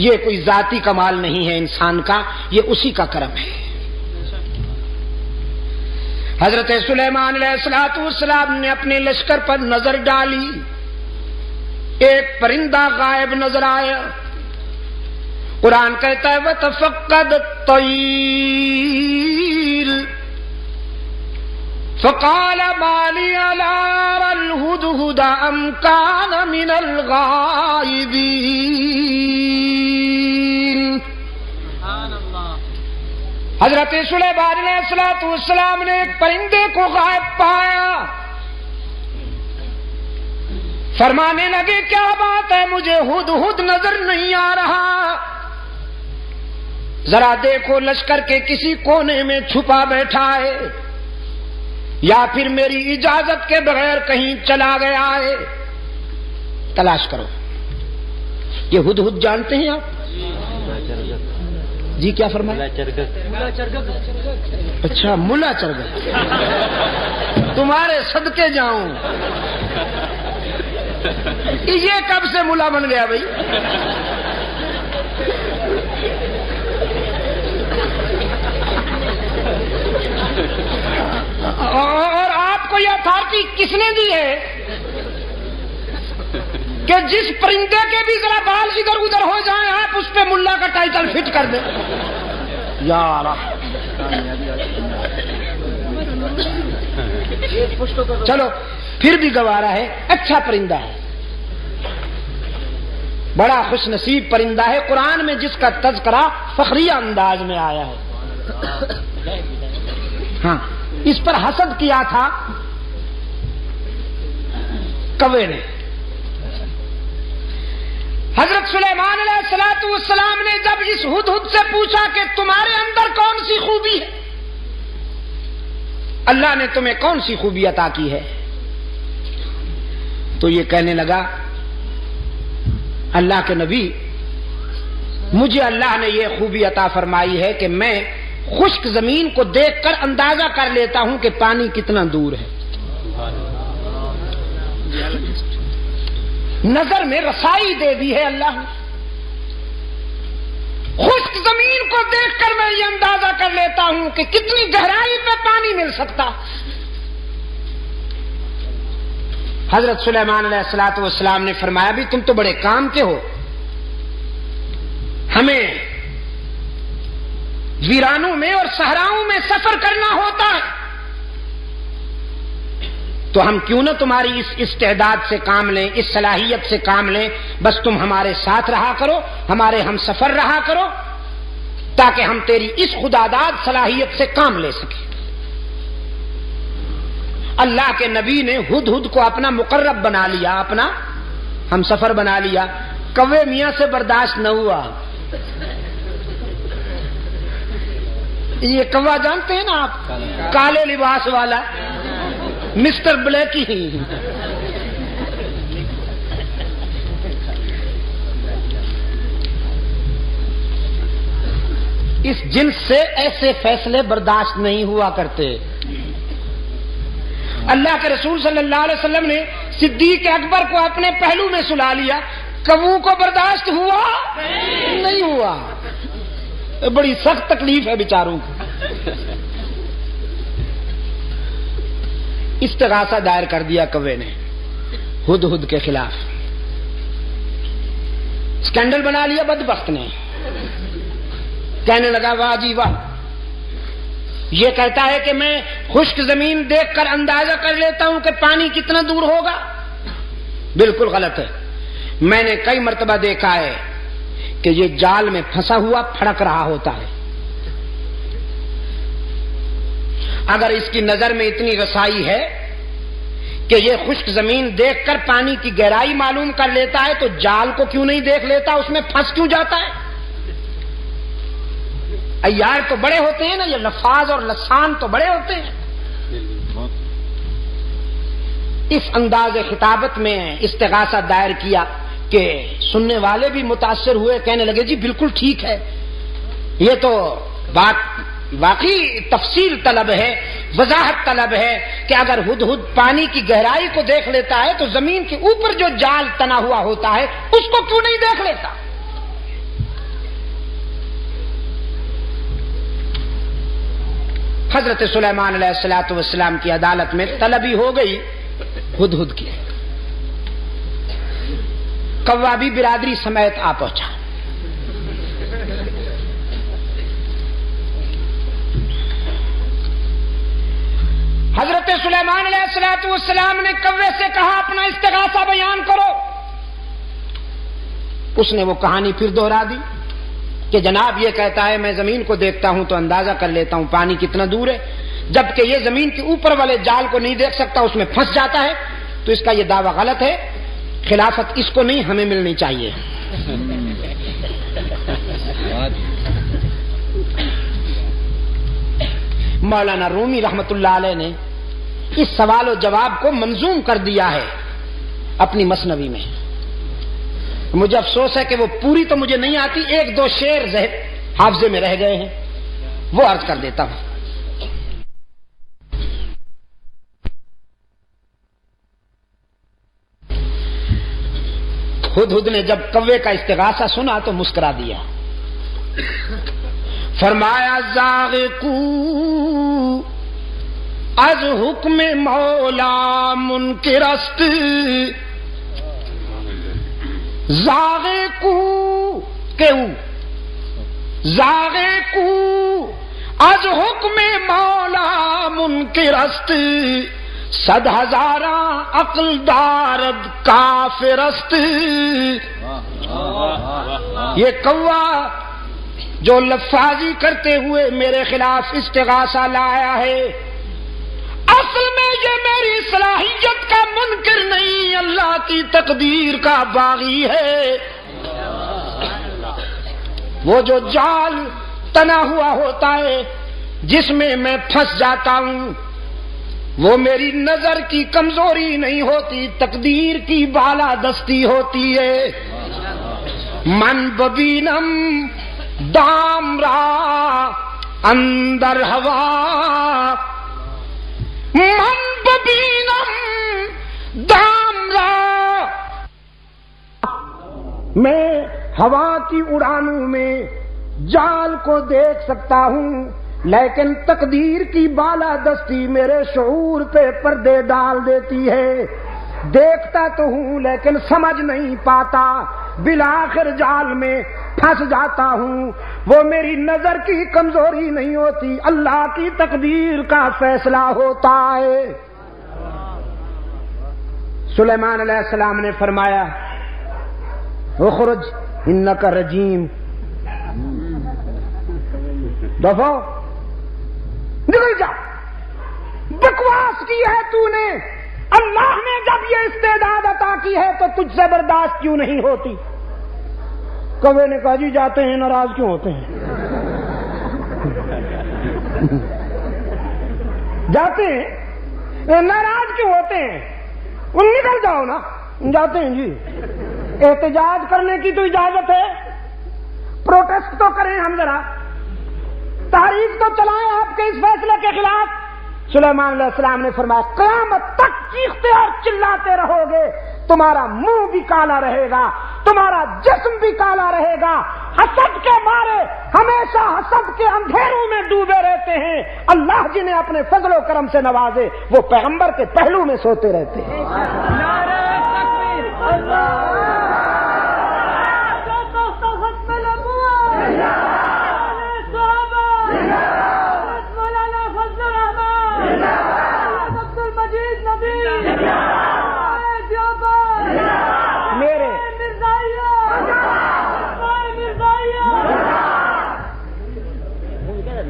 یہ کوئی ذاتی کمال نہیں ہے انسان کا، یہ اسی کا کرم ہے۔ حضرت سلیمان علیہ السلام نے اپنے لشکر پر نظر ڈالی، ایک پرندہ غائب نظر آیا۔ قرآن کہتا ہے وَتَفَقَّدَ الطَّيْرَ فَقَالَ مَا لِيَ لَا أَرَى الْهُدْهُدَ أَمْ كَانَ مِنَ الْغَائِبِينَ۔ حضرت سلیمان علیہ السلام نے ایک پرندے کو غائب پایا، فرمانے لگے کیا بات ہے، مجھے ہدہد نظر نہیں آ رہا، ذرا دیکھو لشکر کے کسی کونے میں چھپا بیٹھا ہے یا پھر میری اجازت کے بغیر کہیں چلا گیا ہے، تلاش کرو۔ یہ ہدہد جانتے ہیں آپ؟ جی کیا فرمایا؟ اچھا ملا چرگت، تمہارے صدقے جاؤں، یہ کب سے ملا بن گیا بھائی؟ اور آپ کو یہ اتھارٹی کس نے دی ہے کہ جس پرندے کے بھی ذرا بال ادھر ادھر ہو جائیں آپ اس پہ ملا کا ٹائٹل فٹ کر دیں؟ یار چلو پھر بھی گوارا ہے، اچھا پرندہ ہے، بڑا خوش نصیب پرندہ ہے، قرآن میں جس کا تذکرہ فخریہ انداز میں آیا ہے۔ ہاں، اس پر حسد کیا تھا کوے نے۔ حضرت سلیمان علیہ السلام نے جب اس ہدہد سے پوچھا کہ تمہارے اندر کون سی خوبی ہے، اللہ نے تمہیں کون سی خوبی عطا کی ہے، تو یہ کہنے لگا اللہ کے نبی، مجھے اللہ نے یہ خوبی عطا فرمائی ہے کہ میں خشک زمین کو دیکھ کر اندازہ کر لیتا ہوں کہ پانی کتنا دور ہے، نظر میں رسائی دے دی ہے اللہ نے۔ خشک زمین کو دیکھ کر میں یہ اندازہ کر لیتا ہوں کہ کتنی گہرائی پہ پانی مل سکتا۔ حضرت سلیمان علیہ السلام نے فرمایا بھی تم تو بڑے کام کے ہو، ہمیں ویرانوں میں اور صحراؤں میں سفر کرنا ہوتا ہے، تو ہم کیوں نہ تمہاری اس استعداد سے کام لیں، اس صلاحیت سے کام لیں، بس تم ہمارے ساتھ رہا کرو، ہمارے ہم سفر رہا کرو، تاکہ ہم تیری اس خداداد صلاحیت سے کام لے سکیں۔ اللہ کے نبی نے ہدہد کو اپنا مقرب بنا لیا، اپنا ہم سفر بنا لیا، کوے میاں سے برداشت نہ ہوا۔ یہ کوا جانتے ہیں نا آپ، کالے لباس والا مسٹر بلیکی ہی، اس جنس سے ایسے فیصلے برداشت نہیں ہوا کرتے۔ اللہ کے رسول صلی اللہ علیہ وسلم نے صدیق اکبر کو اپنے پہلو میں سلا لیا، کبو کو برداشت ہوا نہیں ہوا، بڑی سخت تکلیف ہے بیچاروں کو۔ استغاثہ دائر کر دیا کوے نے ہدہد کے خلاف، اسکینڈل بنا لیا بدبخت نے، کہنے لگا واہ جی واہ، یہ کہتا ہے کہ میں خشک زمین دیکھ کر اندازہ کر لیتا ہوں کہ پانی کتنا دور ہوگا، بالکل غلط ہے۔ میں نے کئی مرتبہ دیکھا ہے کہ یہ جال میں پھنسا ہوا پھڑک رہا ہوتا ہے، اگر اس کی نظر میں اتنی رسائی ہے کہ یہ خشک زمین دیکھ کر پانی کی گہرائی معلوم کر لیتا ہے تو جال کو کیوں نہیں دیکھ لیتا، اس میں پھنس کیوں جاتا ہے؟ عیار تو بڑے ہوتے ہیں نا، یہ لفاظ اور لسان تو بڑے ہوتے ہیں۔ اس انداز خطابت میں استغاثہ دائر کیا کہ سننے والے بھی متاثر ہوئے، کہنے لگے جی بالکل ٹھیک ہے، یہ تو بات واقعی تفصیل طلب ہے، وضاحت طلب ہے کہ اگر ہدہد پانی کی گہرائی کو دیکھ لیتا ہے تو زمین کے اوپر جو جال تنا ہوا ہوتا ہے اس کو کیوں نہیں دیکھ لیتا؟ حضرت سلیمان علیہ الصلوۃ والسلام کی عدالت میں طلبی ہو گئی ہدہد کی، کوا بھی برادری سمیت آ پہنچا۔ حضرت سلیمان علیہ الصلوۃ والسلام نے کوے سے کہا اپنا استغاثہ بیان کرو، اس نے وہ کہانی پھر دوہرا دی کہ جناب یہ کہتا ہے میں زمین کو دیکھتا ہوں تو اندازہ کر لیتا ہوں پانی کتنا دور ہے، جبکہ یہ زمین کے اوپر والے جال کو نہیں دیکھ سکتا، اس میں پھنس جاتا ہے، تو اس کا یہ دعویٰ غلط ہے، خلافت اس کو نہیں ہمیں ملنی چاہیے۔ مولانا رومی رحمت اللہ علیہ نے اس سوال و جواب کو منظوم کر دیا ہے اپنی مثنوی میں، مجھے افسوس ہے کہ وہ پوری تو مجھے نہیں آتی، ایک دو شعر حافظے میں رہ گئے ہیں، وہ عرض کر دیتا ہوں۔ ہدہد نے جب کوے کا استغاثہ سنا تو مسکرا دیا، فرمایا زاغقو از حکم مولا منکرست، زاغقو زاغقو از حکم مولا منکرست، صد ہزاراں عقل دارد کافرست۔ یہ کوا جو لفاظی کرتے ہوئے میرے خلاف استغاثہ لایا ہے، اصل میں یہ میری صلاحیت کا منکر نہیں، اللہ کی تقدیر کا باغی ہے۔ وہ جو جال تنا ہوا ہوتا ہے جس میں میں پھنس جاتا ہوں، وہ میری نظر کی کمزوری نہیں ہوتی، تقدیر کی بالا دستی ہوتی ہے۔ من ببینم دام را اندر ہوا، من ببینم دام را، میں ہوا کی اڑانوں میں جال کو دیکھ سکتا ہوں، لیکن تقدیر کی بالا دستی میرے شعور پہ پردے ڈال دیتی ہے، دیکھتا تو ہوں لیکن سمجھ نہیں پاتا، بالآخر جال میں پھنس جاتا ہوں۔ وہ میری نظر کی کمزوری نہیں ہوتی، اللہ کی تقدیر کا فیصلہ ہوتا ہے۔ سلیمان علیہ السلام نے فرمایا اخرج انک رجیم، دفعہ نکل جا، بکواس کی ہے تو نے، اللہ نے جب یہ استعداد عطا کی ہے تو تجھ سے برداشت کیوں نہیں ہوتی؟ کوے نے کہا جی جاتے ہیں، ناراض کیوں ہوتے ہیں؟ جاتے ہیں ناراض کیوں ہوتے ہیں؟ نکل جاؤ نا، جاتے ہیں جی، احتجاج کرنے کی تو اجازت ہے، پروٹیسٹ تو کریں ہم، ذرا تحریک تو چلائیں آپ کے اس فیصلے کے خلاف۔ سلیمان علیہ السلام نے فرمایا قیامت تک چیختے اور چلاتے رہو گے، تمہارا منہ بھی کالا رہے گا، تمہارا جسم بھی کالا رہے گا، حسد کے مارے ہمیشہ حسد کے اندھیروں میں ڈوبے رہتے ہیں، اللہ اللہ جنہیں اپنے فضل و کرم سے نوازے وہ پیغمبر کے پہلو میں سوتے رہتے ہیں۔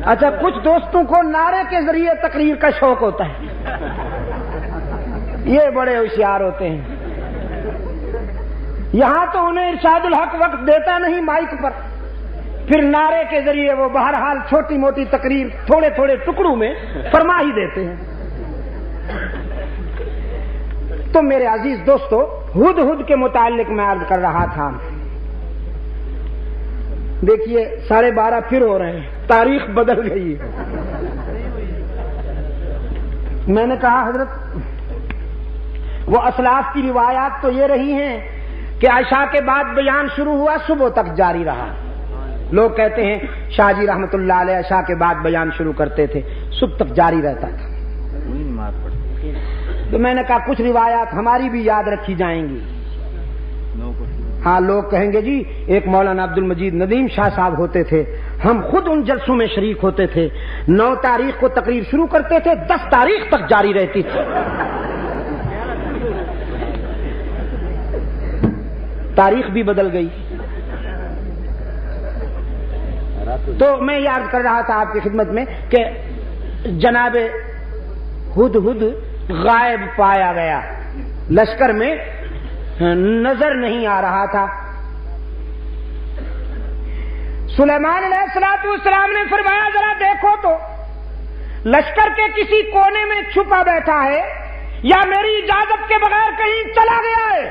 اچھا، کچھ دوستوں کو نعرے کے ذریعے تقریر کا شوق ہوتا ہے، یہ بڑے ہوشیار ہوتے ہیں۔ یہاں تو انہیں ارشاد الحق وقت دیتا نہیں مائک پر، پھر نعرے کے ذریعے وہ بہرحال چھوٹی موٹی تقریر تھوڑے تھوڑے ٹکڑوں میں فرما ہی دیتے ہیں۔ تو میرے عزیز دوستو، ہدہد کے متعلق میں عرض کر رہا تھا۔ دیکھیے 12:30 پھر ہو رہے ہیں، تاریخ بدل گئی ہے۔ میں نے کہا حضرت وہ اسلاف کی روایات تو یہ رہی ہیں کہ عشاء کے بعد بیان شروع ہوا صبح تک جاری رہا۔ لوگ کہتے ہیں شاہ جی رحمت اللہ علیہ عشاء کے بعد بیان شروع کرتے تھے، صبح تک جاری رہتا تھا۔ تو میں نے کہا کچھ روایات ہماری بھی یاد رکھی جائیں گی۔ ہاں، لوگ کہیں گے جی ایک مولانا عبد المجید ندیم شاہ صاحب ہوتے تھے، ہم خود ان جلسوں میں شریک ہوتے تھے، 9 تاریخ کو تقریر شروع کرتے تھے، 10 تاریخ تک جاری رہتی تھی۔ تاریخ بھی بدل گئی۔ تو میں یاد کر رہا تھا آپ کی خدمت میں کہ جناب ہدہد غائب پایا گیا، لشکر میں نظر نہیں آ رہا تھا۔ سلیمان علیہ السلام نے فرمایا ذرا دیکھو تو لشکر کے کسی کونے میں چھپا بیٹھا ہے یا میری اجازت کے بغیر کہیں چلا گیا ہے۔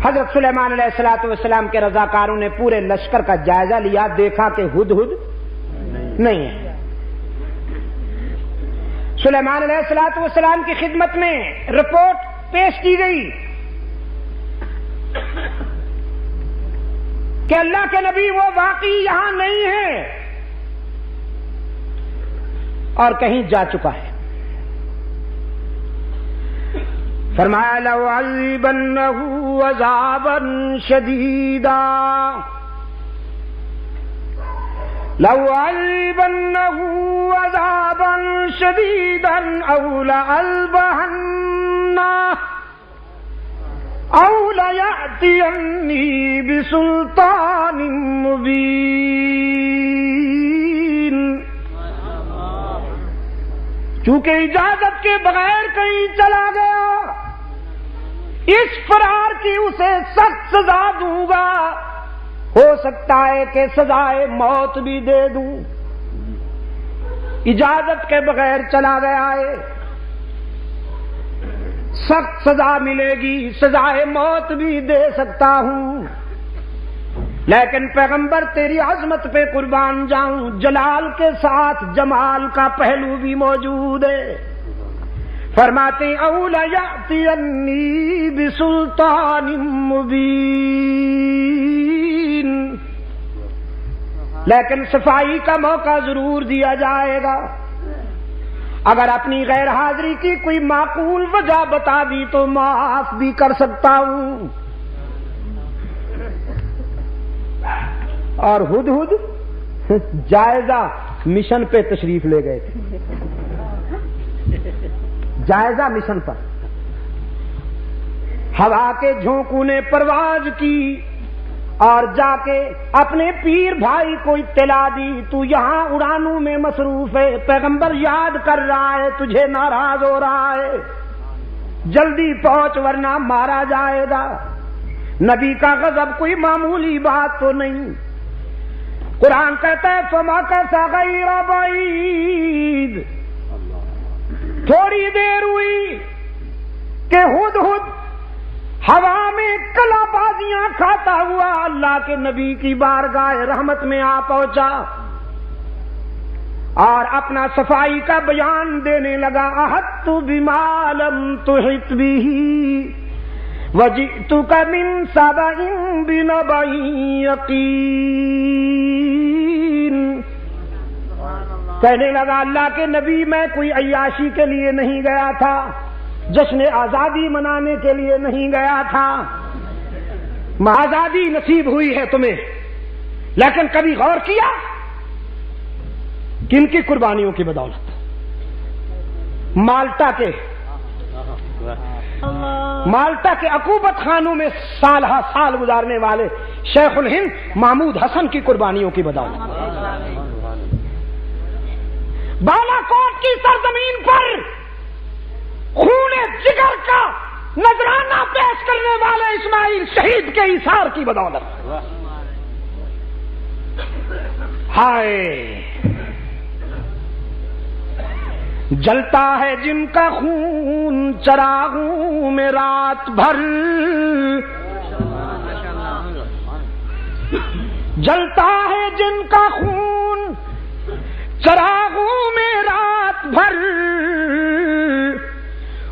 حضرت سلیمان علیہ السلام کے رضاکاروں نے پورے لشکر کا جائزہ لیا، دیکھا کہ ہدہد نہیں ہے۔ سلیمان علیہ السلام کی خدمت میں رپورٹ پیش کی گئی کہ اللہ کے نبی وہ واقعی یہاں نہیں ہے اور کہیں جا چکا ہے۔ فرمایا لَأُعَذِّبَنَّهُ عَذَابًا شَدِيدًا لَأُعَذِّبَنَّهُ عَذَابًا شَدِيدًا أَوْ لَأَلْبَهَنَّهُ أَوْ لَيَأْتِيَنِّي بِسُلْطَانٍ مُبِينٍ۔ چونکہ اجازت کے بغیر کہیں چلا گیا، اس فرار کی اسے سخت سزا دوں گا، ہو سکتا ہے کہ سزائے موت بھی دے دوں۔ اجازت کے بغیر چلا گیا ہے، سخت سزا ملے گی، سزائے موت بھی دے سکتا ہوں، لیکن پیغمبر تیری عظمت پہ قربان جاؤں، جلال کے ساتھ جمال کا پہلو بھی موجود ہے۔ فرماتے اولا یأتینی بسلطان مبین، لیکن صفائی کا موقع ضرور دیا جائے گا۔ اگر اپنی غیر حاضری کی کوئی معقول وجہ بتا دی تو معاف بھی کر سکتا ہوں۔ اور ہدہد جائزہ مشن پہ تشریف لے گئے تھے، جائزہ مشن پر۔ ہوا کے جھونکوں نے پرواز کی اور جا کے اپنے پیر بھائی کو اطلاع دی، تو یہاں اڑانوں میں مصروف ہے، پیغمبر یاد کر رہا ہے، تجھے ناراض ہو رہا ہے، جلدی پہنچ ورنہ مارا جائے گا۔ نبی کا غضب کوئی معمولی بات تو نہیں۔ قرآن کہتا ہے فَمَكَثَ غَيْرَ بَعِيدٍ، تھوڑی دیر ہوئی کہ ہدہد ہوا میں کلا بازیاں کھاتا ہوا اللہ کے نبی کی بارگاہ رحمت میں آ پہنچا اور اپنا صفائی کا بیان دینے لگا۔ احطت بما لم تحط به وَجِئْتُكَ مِنْ سَبَإٍ بِنَبَإٍ يَقِينٍ۔ کہنے لگا اللہ کے نبی میں کوئی عیاشی کے لیے نہیں گیا تھا، جشن آزادی منانے کے لیے نہیں گیا تھا۔ آزادی نصیب ہوئی ہے تمہیں، لیکن کبھی غور کیا کن کی قربانیوں کی بدولت؟ مالٹا کے عقوبت خانوں میں سال ہا سال گزارنے والے شیخ الہند محمود حسن کی قربانیوں کی بدولت، بالا کوٹ کی سرزمین پر خون جگر کا نذرانہ پیش کرنے والے اسماعیل شہید کے ایثار کی بدولت، ہائے جلتا ہے جن کا خون چراغوں میں رات بھر، جلتا ہے جن کا خون چراغوں میں رات بھر،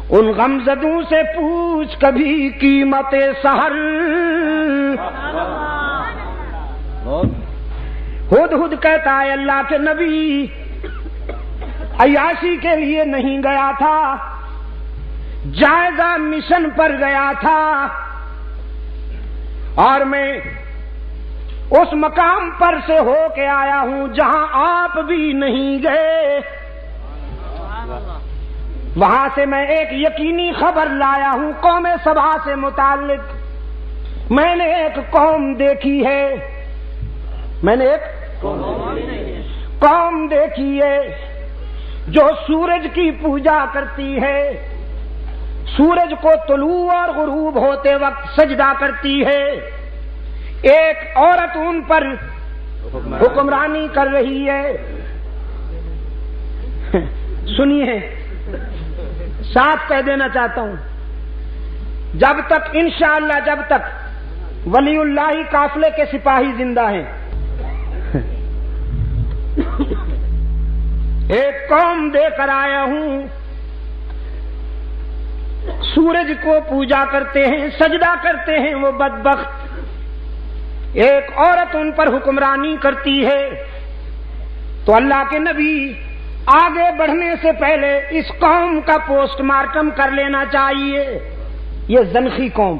ان غمزدوں سے پوچھ کبھی قیمت سحر۔ ہدہد کہتا ہے اللہ کے نبی عیاشی کے لیے نہیں گیا تھا، جائزہ مشن پر گیا تھا، اور میں اس مقام پر سے ہو کے آیا ہوں جہاں آپ بھی نہیں گئے۔ وہاں سے میں ایک یقینی خبر لایا ہوں قوم سبا سے متعلق۔ میں نے ایک قوم دیکھی ہے، میں نے ایک قوم دیکھی ہے جو سورج کی پوجا کرتی ہے، سورج کو طلوع اور غروب ہوتے وقت سجدہ کرتی ہے۔ ایک عورت ان پر حکمرانی کر رہی ہے۔ سنیے، صاف کہہ دینا چاہتا ہوں، جب تک انشاءاللہ جب تک ولی اللہ قافلے کے سپاہی زندہ ہیں، ایک قوم دے کر آیا ہوں، سورج کو پوجا کرتے ہیں، سجدہ کرتے ہیں وہ بدبخت۔ ایک عورت ان پر حکمرانی کرتی ہے، تو اللہ کے نبی آگے بڑھنے سے پہلے اس قوم کا پوسٹ مارٹم کر لینا چاہیے۔ یہ زنخی قوم،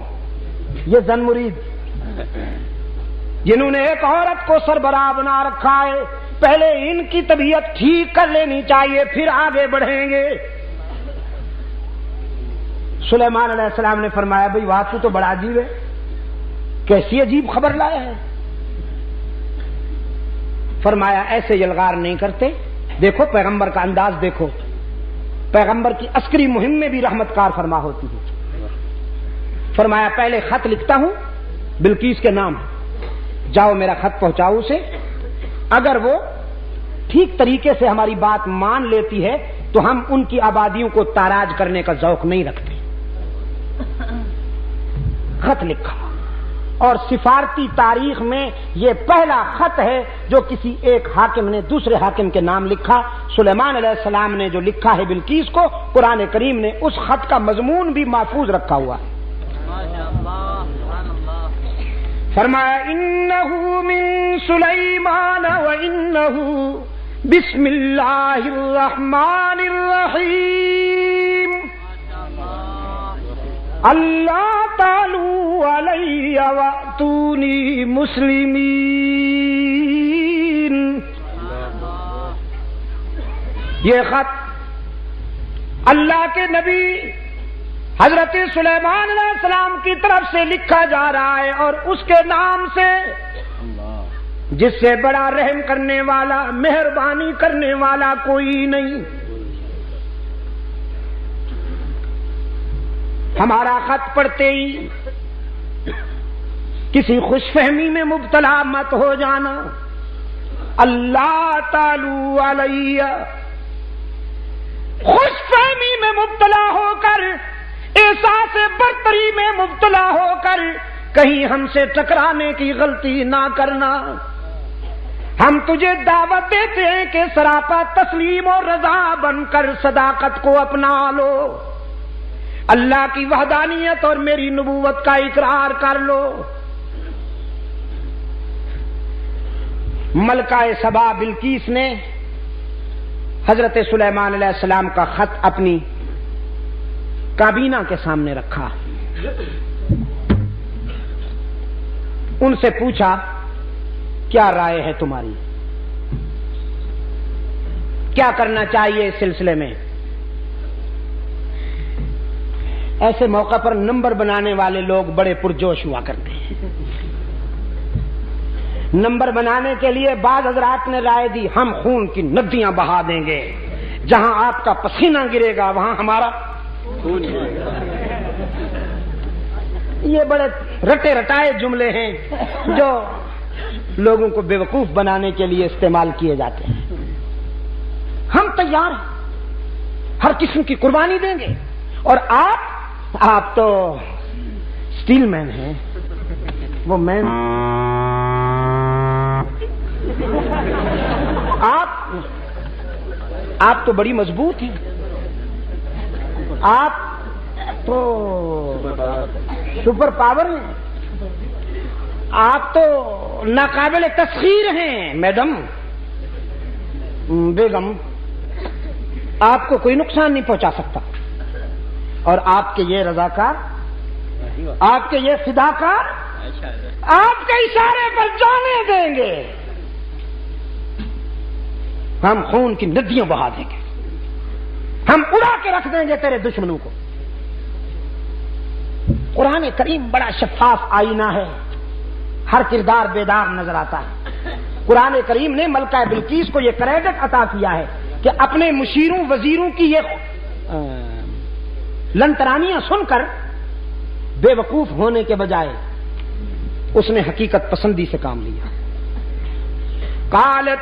یہ زن مرید، جنہوں نے ایک عورت کو سربراہ بنا رکھا ہے، پہلے ان کی طبیعت ٹھیک کر لینی چاہیے، پھر آگے بڑھیں گے۔ سلیمان علیہ السلام نے فرمایا بھئی واقعی تو بڑا عجیب ہے، کیسی عجیب خبر لایا ہے؟ فرمایا ایسے یلغار نہیں کرتے، دیکھو پیغمبر کا انداز دیکھو، پیغمبر کی عسکری مہم میں بھی رحمت کار فرما ہوتی ہے۔ فرمایا پہلے خط لکھتا ہوں بلقیس کے نام، جاؤ میرا خط پہنچاؤ اسے، اگر وہ ٹھیک طریقے سے ہماری بات مان لیتی ہے تو ہم ان کی آبادیوں کو تاراج کرنے کا ذوق نہیں رکھتے۔ خط لکھا، اور سفارتی تاریخ میں یہ پہلا خط ہے جو کسی ایک حاکم نے دوسرے حاکم کے نام لکھا۔ سلیمان علیہ السلام نے جو لکھا ہے بلقیس کو، قرآن کریم نے اس خط کا مضمون بھی محفوظ رکھا ہوا ہے۔ فرمایا انہ من سلیمان وانہ بسم اللہ الرحمن الرحیم اللہ تعالی علی واتونی مسلمین۔ یہ خط اللہ کے نبی حضرت سلیمان علیہ السلام کی طرف سے لکھا جا رہا ہے، اور اس کے نام سے جس سے بڑا رحم کرنے والا، مہربانی کرنے والا کوئی نہیں۔ ہمارا خط پڑھتے ہی کسی خوش فہمی میں مبتلا مت ہو جانا۔ اللہ تعالی علیہ، خوش فہمی میں مبتلا ہو کر، احساس برتری میں مبتلا ہو کر کہیں ہم سے ٹکرانے کی غلطی نہ کرنا۔ ہم تجھے دعوت دیتے ہیں کہ سراپا تسلیم اور رضا بن کر صداقت کو اپنا لو، اللہ کی وحدانیت اور میری نبوت کا اقرار کر لو۔ ملکہ سبا بلقیس نے حضرت سلیمان علیہ السلام کا خط اپنی کابینہ کے سامنے رکھا، ان سے پوچھا کیا رائے ہے تمہاری، کیا کرنا چاہیے اس سلسلے میں؟ ایسے موقع پر نمبر بنانے والے لوگ بڑے پرجوش ہوا کرتے ہیں۔ نمبر بنانے کے لیے بعض حضرات نے رائے دی ہم خون کی ندیاں بہا دیں گے، جہاں آپ کا پسینہ گرے گا وہاں ہمارا خون گرے گا۔ یہ بڑے رٹے رٹائے جملے ہیں جو لوگوں کو بیوقوف بنانے کے لیے استعمال کیے جاتے ہیں۔ ہم تیار ہیں، ہر قسم کی قربانی دیں گے، اور آپ تو اسٹیل مین ہیں، وہ مین آپ تو بڑی مضبوط ہیں، آپ تو سپر پاور ہیں، آپ تو ناقابل تسخیر ہیں میڈم بیگم، آپ کو کوئی نقصان نہیں پہنچا سکتا، اور آپ کے یہ رضاکار، آپ کے یہ فداکار آپ کے اشارے پر جانے دیں گے، ہم خون کی ندیاں بہا دیں گے، ہم اڑا کے رکھ دیں گے تیرے دشمنوں کو۔ قرآن کریم بڑا شفاف آئینہ ہے، ہر کردار بیدار نظر آتا ہے۔ قرآن کریم نے ملکہ بلقیس کو یہ کریڈٹ عطا کیا ہے کہ اپنے مشیروں وزیروں کی یہ لنترانیاں سن کر بے وقوف ہونے کے بجائے اس نے حقیقت پسندی سے کام لیا۔ قالت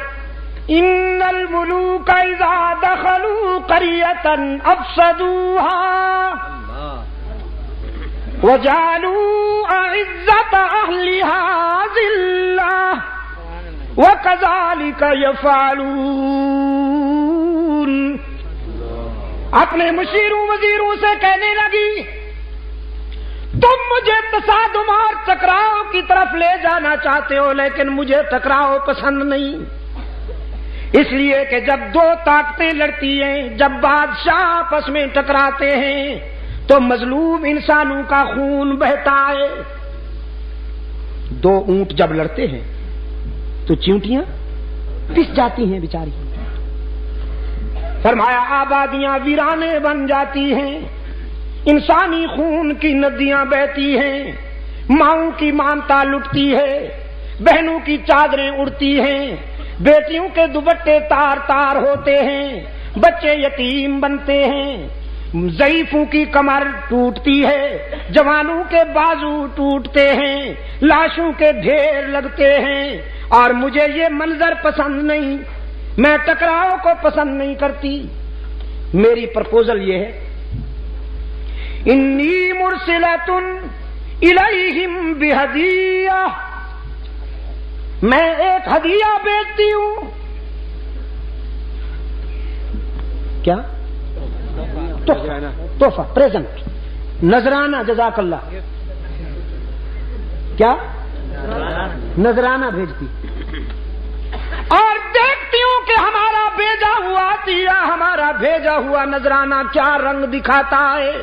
ان الملوک اذا دخلوا قریۃ افسدوها وجعلوا اعزۃ اہلها ذلہ وکذالک یفعلون۔ اپنے مشیروں وزیروں سے کہنے لگی تم مجھے تصادم اور ٹکراؤ کی طرف لے جانا چاہتے ہو، لیکن مجھے ٹکراؤ پسند نہیں، اس لیے کہ جب دو طاقتیں لڑتی ہیں، جب بادشاہ آپس میں ٹکراتے ہیں تو مظلوم انسانوں کا خون بہتا ہے۔ دو اونٹ جب لڑتے ہیں تو چیونٹیاں پس جاتی ہیں بیچاری، فرمایا آبادیاں ویرانے بن جاتی ہیں، انسانی خون کی ندیاں بہتی ہیں، ماؤں کی مامتا لٹتی ہے، بہنوں کی چادریں اڑتی ہیں، بیٹیوں کے دوپٹے تار تار ہوتے ہیں، بچے یتیم بنتے ہیں، ضعیفوں کی کمر ٹوٹتی ہے، جوانوں کے بازو ٹوٹتے ہیں، لاشوں کے ڈھیر لگتے ہیں، اور مجھے یہ منظر پسند نہیں، میں ٹکراؤ کو پسند نہیں کرتی۔ میری پرپوزل یہ ہے انی مرسلۃ الیہم بہدیہ، میں ایک ہدیہ بھیجتی ہوں۔ کیا؟ تحفہ، پریزنٹ، نذرانہ، جزاک اللہ۔ کیا؟ نذرانہ بھیجتی، اور دیکھتی ہوں کہ ہمارا بھیجا ہوا عطیہ، ہمارا بھیجا ہوا نذرانہ کیا رنگ دکھاتا ہے۔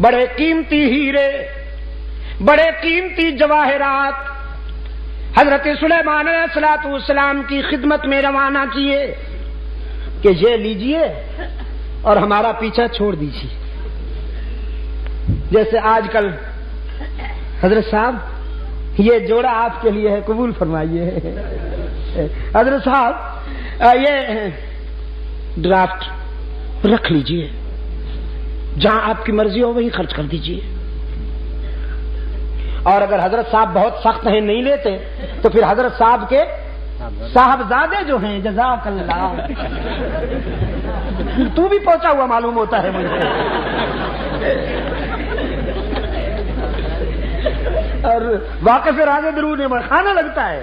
بڑے قیمتی ہیرے، بڑے قیمتی جواہرات حضرت سلیمان علیہ السلام کی خدمت میں روانہ کیے کہ یہ لیجئے اور ہمارا پیچھا چھوڑ دیجیے۔ جیسے آج کل حضرت صاحب یہ جوڑا آپ کے لیے ہے، قبول فرمائیے۔ حضرت صاحب یہ ڈرافٹ رکھ لیجئے، جہاں آپ کی مرضی ہو وہیں خرچ کر دیجئے، اور اگر حضرت صاحب بہت سخت ہیں نہیں لیتے تو پھر حضرت صاحب کے صاحبزادے جو ہیں، جزاک اللہ، تو بھی پہنچا ہوا معلوم ہوتا ہے مجھے، اور واقف راز درود میں کھانا لگتا ہے۔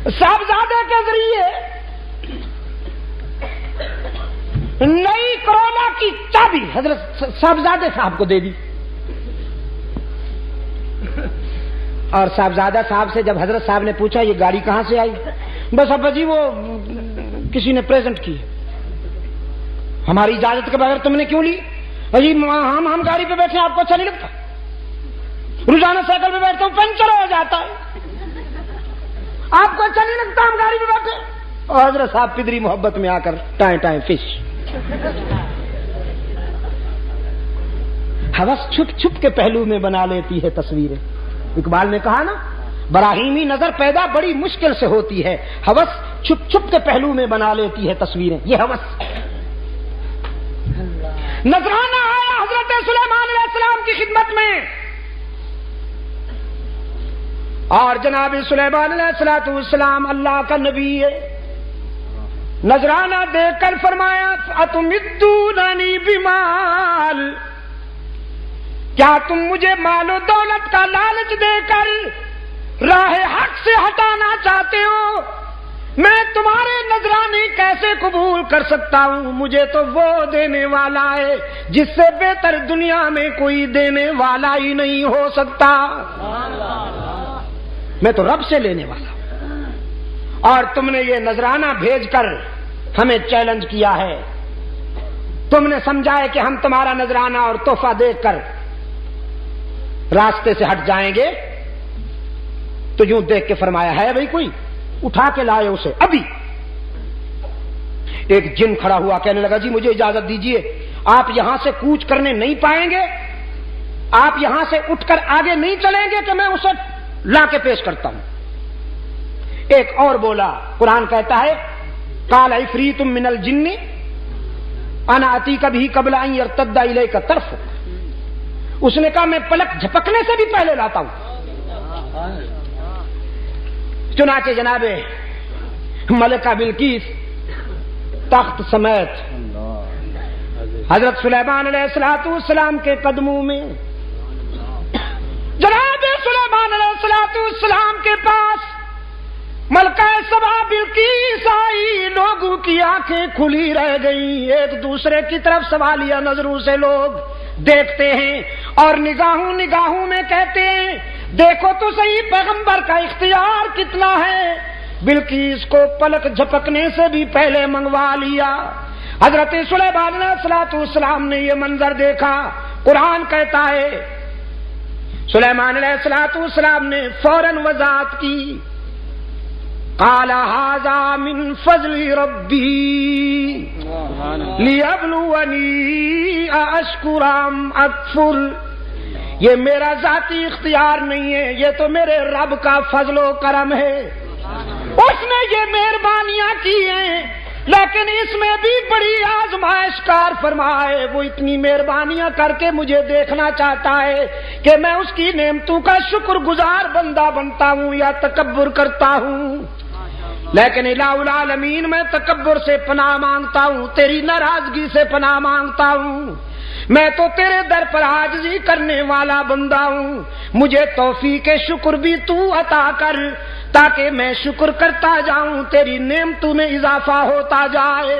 صاحبزادے کے ذریعے نئی کرولا کی چابی حضرت صاحبزادے صاحب کو دے دی. اور صاحبزادہ صاحب سے جب حضرت صاحب نے پوچھا یہ گاڑی کہاں سے آئی؟ بس ابا جی وہ کسی نے پریزنٹ کی. ہماری اجازت کے بغیر تم نے کیوں لی؟ جی ہم گاڑی پہ بیٹھے آپ کو اچھا نہیں لگتا؟ روزانہ سائیکل پہ بیٹھتا ہوں پنچر ہو جاتا ہے. آپ کو اچھا نہیں لگتا ہم گاڑی پہ بیٹھے؟ اور حضرت صاحب پدری محبت میں آ کر ٹائیں ٹائیں فش. ہوس چھپ چھپ کے پہلو میں بنا لیتی ہے تصویریں. اقبال نے کہا نا براہیمی نظر پیدا بڑی مشکل سے ہوتی ہے، ہوس چھپ چھپ کے پہلو میں بنا لیتی ہے تصویریں. یہ ہوس. نذرانہ آیا حضرت سلیمان علیہ السلام کی خدمت میں، اور جناب سلیمان علیہ السلام اللہ کا نبی ہے. نذرانہ دیکھ کر فرمایا اتمدوننی بمال، کیا تم مجھے مال و دولت کا لالچ دے کر راہ حق سے ہٹانا چاہتے ہو؟ میں تمہارے نذرانے کیسے قبول کر سکتا ہوں؟ مجھے تو وہ دینے والا ہے جس سے بہتر دنیا میں کوئی دینے والا ہی نہیں ہو سکتا. میں تو رب سے لینے والا ہوں، اور تم نے یہ نذرانہ بھیج کر ہمیں چیلنج کیا ہے. تم نے سمجھا ہے کہ ہم تمہارا نذرانہ اور تحفہ دیکھ کر راستے سے ہٹ جائیں گے. تو یوں دیکھ کے فرمایا ہے بھائی کوئی اٹھا کے لائے اسے ابھی. ایک جن کھڑا ہوا کہنے لگا جی مجھے اجازت دیجئے، آپ یہاں سے کوچ کرنے نہیں پائیں گے، آپ یہاں سے اٹھ کر آگے نہیں چلیں گے کہ میں اسے لا کے پیش کرتا ہوں. ایک اور بولا، قرآن کہتا ہے قال عفریت من الجن انا اتیک بہ قبل ان یرتد الیک طرفک. اس نے کہا میں پلک جھپکنے سے بھی پہلے لاتا ہوں. چنانچہ جناب ملکہ بلقیس تخت سمیت حضرت سلیمان علیہ السلام کے قدموں میں، جناب سلیمان علیہ السلام کے پاس ملکہ سبا بلقیس آئی. لوگوں کی آنکھیں کھلی رہ گئی، ایک دوسرے کی طرف سوالیہ نظروں سے لوگ دیکھتے ہیں اور نگاہوں میں کہتے ہیں دیکھو تو صحیح پیغمبر کا اختیار کتنا ہے. بلقیس کو پلک جھپکنے سے بھی پہلے منگوا لیا. حضرت سلیمان علیہ السلام نے یہ منظر دیکھا. قرآن کہتا ہے سلیمان علیہ السلام نے فوراً وضاحت کی قال ھذا من فضل ربی لیبلونی اشکر ام اکفر. یہ میرا ذاتی اختیار نہیں ہے، یہ تو میرے رب کا فضل و کرم ہے. اس نے یہ مہربانیاں کی ہیں، لیکن اس میں بھی بڑی آزمائش کار فرمائے. وہ اتنی مہربانیاں کر کے مجھے دیکھنا چاہتا ہے کہ میں اس کی نعمتوں کا شکر گزار بندہ بنتا ہوں یا تکبر کرتا ہوں. لیکن الہ العالمین میں تکبر سے پناہ مانگتا ہوں، تیری ناراضگی سے پناہ مانگتا ہوں. میں تو تیرے در پر عاجزی کرنے والا بندہ ہوں. مجھے توفیق شکر بھی تو عطا کر تاکہ میں شکر کرتا جاؤں، تیری نعمتوں میں اضافہ ہوتا جائے.